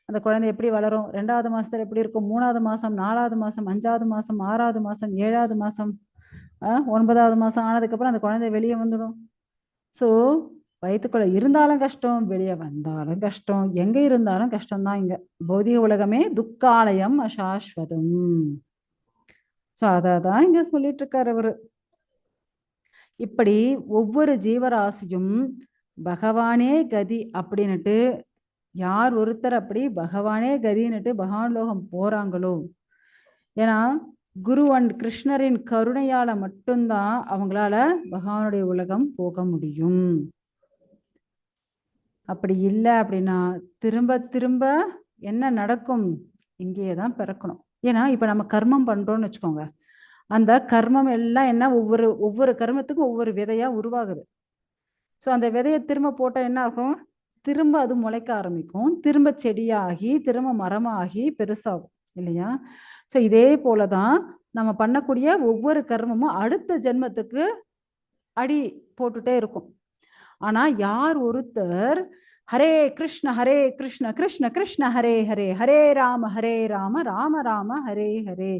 அந்த குழந்தை எப்படி வளரும், 2வது மாசத்துல எப்படி இருக்கும், 3வது மாசம், 4வது மாசம், 5வது மாசம், 6வது மாசம், 7வது மாசம், 9வது மாசம் ஆனதுக்கப்புறம் அந்த குழந்தை வெளியே வந்துடும். ஸோ வயிற்றுக்குள்ள இருந்தாலும் கஷ்டம், வெளியே வந்தாலும் கஷ்டம், எங்க இருந்தாலும் கஷ்டம்தான். இங்க பௌதிக உலகமே துக்காலயம் அசாஸ்வதம். ஸோ அதான் இங்க சொல்லிட்டு இருக்காரு அவரு. இப்படி ஒவ்வொரு ஜீவராசியும் பகவானே கதி அப்படின்னுட்டு, யார் ஒருத்தர் அப்படி பகவானே கதின்னுட்டு பகவான் லோகம் போறாங்களோ, ஏன்னா குரு அண்ட் கிருஷ்ணரின் கருணையால மட்டும்தான் அவங்களால பகவானுடைய உலகம் போக முடியும். அப்படி இல்லை அப்படின்னா திரும்ப திரும்ப என்ன நடக்கும்? இங்கேயே தான் பிறக்கணும். ஏன்னா இப்ப நம்ம கர்மம் பண்றோம்னு வச்சுக்கோங்க, அந்த கர்மம் எல்லாம் என்ன, ஒவ்வொரு கர்மத்துக்கும் ஒவ்வொரு விதையா உருவாகுது. ஸோ அந்த விதையை திரும்ப போட்டா என்ன ஆகும்? திரும்ப அது முளைக்க ஆரம்பிக்கும், திரும்ப செடியாகி, திரும்ப மரமாகி பெருசாகும் இல்லையா? ஸோ இதே போலதான் நம்ம பண்ணக்கூடிய ஒவ்வொரு கர்மமும் அடுத்த ஜென்மத்துக்கு அடி போட்டுட்டே இருக்கும். ஆனா யார் ஒருத்தர் ஹரே கிருஷ்ண கிருஷ்ண கிருஷ்ண ஹரே ஹரே, ஹரே ராம ராம ராம ஹரே ஹரே,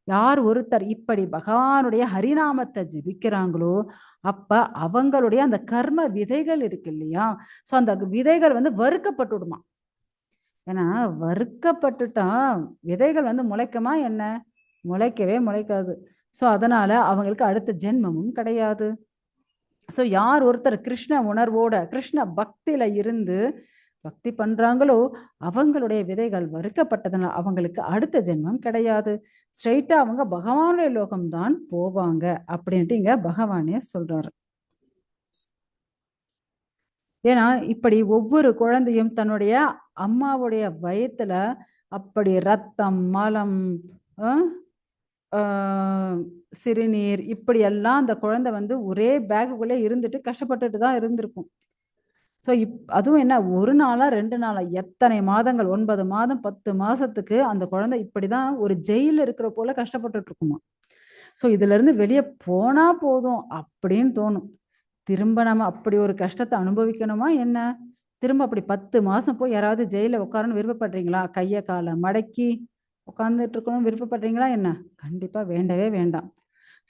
யார் ஒருத்தர் இப்படி பகவானுடைய ஹரிநாமத்தை ஜெபிக்கிறாங்களோ, அப்ப அவங்களுடைய அந்த கர்ம விதைகள் இருக்கு இல்லையா, சோ அந்த விதைகள் வறுக்கப்பட்டுடுமா. ஏன்னா வறுக்கப்பட்டுட்டா விதைகள் முளைக்குமா என்ன? முளைக்கவே முளைக்காது. சோ அதனால அவங்களுக்கு அடுத்த ஜென்மமும் கிடையாது. ஸோ யார் ஒருத்தர் கிருஷ்ண உணர்வோட கிருஷ்ண பக்தியில இருந்து பக்தி பண்றாங்களோ, அவங்களுடைய விதைகள் வறுக்கப்பட்டதுனால அவங்களுக்கு அடுத்த ஜென்மம் கிடையாது. ஸ்ட்ரைட்டா அவங்க பகவானுடைய லோகம்தான் போவாங்க அப்படின்ட்டு இங்க பகவானே சொல்றாரு. ஏன்னா இப்படி ஒவ்வொரு குழந்தையும் தன்னுடைய அம்மாவுடைய வயத்துல அப்படி ரத்தம், மலம், சிறுநீர் இப்படி எல்லாம் அந்த குழந்தை ஒரே பேக்குக்குள்ளே இருந்துட்டு கஷ்டப்பட்டுட்டு தான் இருந்திருக்கும். ஸோ அதுவும் என்ன, 1 நாளா 2 நாளா எத்தனை மாதங்கள், 9 மாதம் 10 மாசத்துக்கு அந்த குழந்தை இப்படிதான் ஒரு ஜெயில இருக்கிற போல கஷ்டப்பட்டுட்டு இருக்குமா. ஸோ இதுல இருந்து வெளியே போனா போதும் அப்படின்னு தோணும். திரும்ப நம்ம அப்படி ஒரு கஷ்டத்தை அனுபவிக்கணுமா என்ன? திரும்ப அப்படி 10 மாசம் போய் யாராவது ஜெயில உட்காரன்னு விருப்பப்படுறீங்களா? கையை காலை மடக்கி உட்கார்ந்துட்டு இருக்கணும் விருப்பப்படுறீங்களா என்ன? கண்டிப்பா வேண்டவே வேண்டாம்.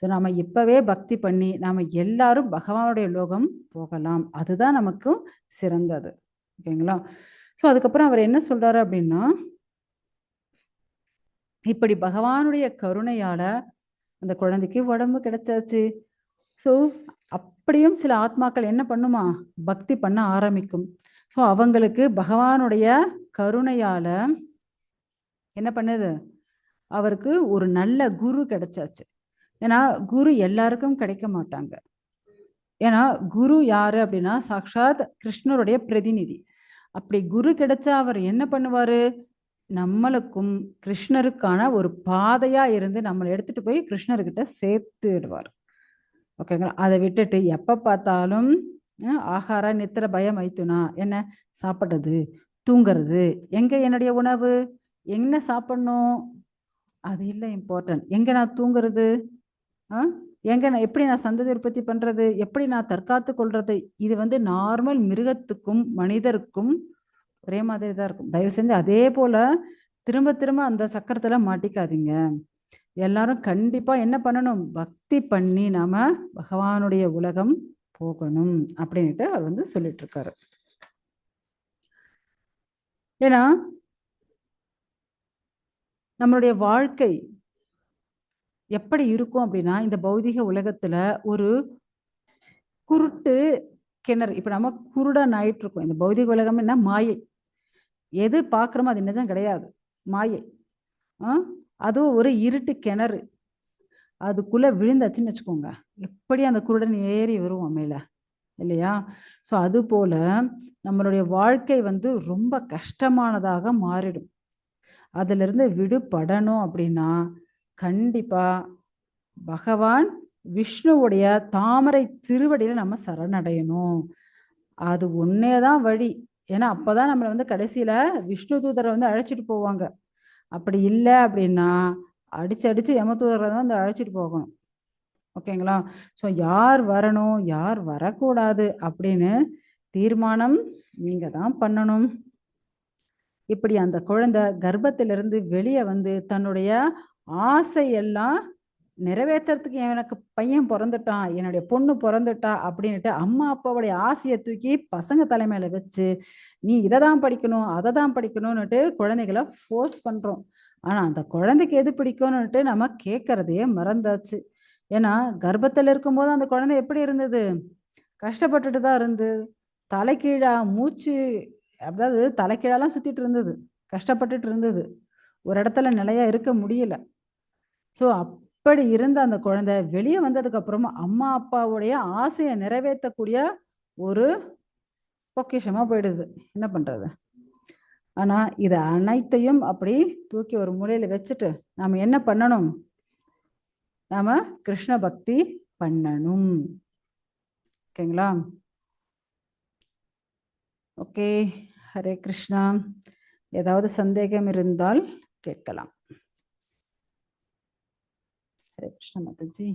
ஸோ நாம இப்பவே பக்தி பண்ணி நாம எல்லாரும் பகவானுடைய லோகம் போகலாம், அதுதான் நமக்கும் சிறந்தது. ஓகேங்களா? ஸோ அதுக்கப்புறம் அவர் என்ன சொல்றாரு அப்படின்னா, இப்படி பகவானுடைய கருணையால அந்த குழந்தைக்கு உடம்பு கிடைச்சாச்சு. ஸோ அப்படியும் சில ஆத்மாக்கள் என்ன பண்ணுமா, பக்தி பண்ண ஆரம்பிக்கும். ஸோ அவங்களுக்கு பகவானுடைய கருணையால என்ன பண்ணுது, அவருக்கு ஒரு நல்ல குரு கிடைச்சாச்சு. ஏன்னா குரு எல்லாருக்கும் கிடைக்க மாட்டாங்க. ஏன்னா குரு யாரு அப்படின்னா சாக்ஷாத் கிருஷ்ணருடைய பிரதிநிதி. அப்படி குரு கிடைச்சா அவர் என்ன பண்ணுவாரு? நம்மளுக்கும் கிருஷ்ணருக்கான ஒரு பாதையா இருந்து நம்மளை எடுத்துட்டு போய் கிருஷ்ணர்கிட்ட சேர்த்துடுவார். ஓகேங்களா? அதை விட்டுட்டு எப்ப பார்த்தாலும் ஆகார நித்திர பயம் மைத்துனா, என்ன சாப்பிடுறது, தூங்குறது, எங்க என்னுடைய உணவு, என்ன சாப்பிடணும், அது இல்லை இம்பார்ட்டன்ட். எங்க நான் தூங்குறது, எங்க நான் எப்படி நான் சந்ததி உற்பத்தி பண்றது, எப்படி நான் தற்காத்து கொள்றது, இது வந்து நார்மல் மிருகத்துக்கும் மனிதருக்கும் ஒரே மாதிரி தான் இருக்கும். தயவு செஞ்சு அதே போல திரும்ப திரும்ப அந்த சக்கரத்துல மாட்டிக்காதீங்க. எல்லாரும் கண்டிப்பா என்ன பண்ணணும்? பக்தி பண்ணி நாம பகவானுடைய உலகம் போகணும் அப்படின்ட்டு அவர் வந்து சொல்லிட்டு இருக்காரு. ஏன்னா நம்மளுடைய வாழ்க்கை எப்படி இருக்கும் அப்படின்னா, இந்த பௌதிக உலகத்துல ஒரு குருட்டு கிணறு. இப்ப நம்ம குருடன் ஆயிட்டு இருக்கோம். இந்த பௌதிக உலகம் என்ன மாயை. எது பார்க்குறோமோ அது நிஜம் கிடையாது, மாயை. அதுவும் ஒரு இருட்டு கிணறு. அதுக்குள்ள விழுந்தாச்சுன்னு வச்சுக்கோங்க, எப்படி அந்த குருடன் ஏறி வருவோம் மேல, இல்லையா? ஸோ அது போல நம்மளுடைய வாழ்க்கை வந்து ரொம்ப கஷ்டமானதாக மாறிடும். அதுல இருந்து விடுபடணும் அப்படின்னா கண்டிப்பா பகவான் விஷ்ணுவுடைய தாமரை திருவடியில நம்ம சரணடையணும். அது ஒன்னேதான் வழி. ஏன்னா அப்பதான் நம்மளை வந்து கடைசியில விஷ்ணு தூதரை வந்து அழைச்சிட்டு போவாங்க. அப்படி இல்லை அப்படின்னா அடிச்சு அடிச்சு யமதூதரை தான் வந்து அழைச்சிட்டு போகணும். ஓகேங்களா? ஸோ யார் வரணும், யார் வரக்கூடாது அப்படின்னு தீர்மானம் நீங்க தான் பண்ணணும். இப்படி அந்த குழந்தை கர்ப்பத்திலிருந்து வெளியே வந்து தன்னுடைய ஆசையெல்லாம் நிறைவேற்றுறதுக்கு எனக்கு பையன் பிறந்துட்டான், என்னுடைய பொண்ணு பிறந்துட்டா அப்படின்ட்டு அம்மா அப்பாவுடைய ஆசையை தூக்கி பசங்க தலைமையில வச்சு நீ இதை தான் படிக்கணும், அதை தான் படிக்கணும்னுட்டு குழந்தைகளை ஃபோர்ஸ் பண்றோம். ஆனா அந்த குழந்தைக்கு எது பிடிக்கும்னுட்டு நம்ம கேட்கறதையே மறந்தாச்சு. ஏன்னா கர்ப்பத்தில் இருக்கும்போது அந்த குழந்தை எப்படி இருந்தது? கஷ்டப்பட்டுட்டு தான் இருந்து, தலைகீழா மூச்சு, அதாவது தலைகீழாலாம் சுத்திட்டு இருந்தது, கஷ்டப்பட்டுட்டு இருந்தது, ஒரு இடத்துல நிலையா இருக்க முடியல. ஸோ அப்படி இருந்த அந்த குழந்தை வெளியே வந்ததுக்கு அப்புறமா அம்மா அப்பாவுடைய ஆசையை நிறைவேற்றக்கூடிய ஒரு பொக்கிஷமா போயிடுது. என்ன பண்றது? ஆனா இது அனைத்தையும் அப்படி தூக்கி ஒரு மூலையில வச்சுட்டு நாம என்ன பண்ணணும்? நாம கிருஷ்ண பக்தி பண்ணணும். ஓகேங்களா? ஓகே, ஹரே கிருஷ்ணா. ஏதாவது சந்தேகம் இருந்தால் கேட்கலாம். ஹரே கிருஷ்ண மாதாஜி.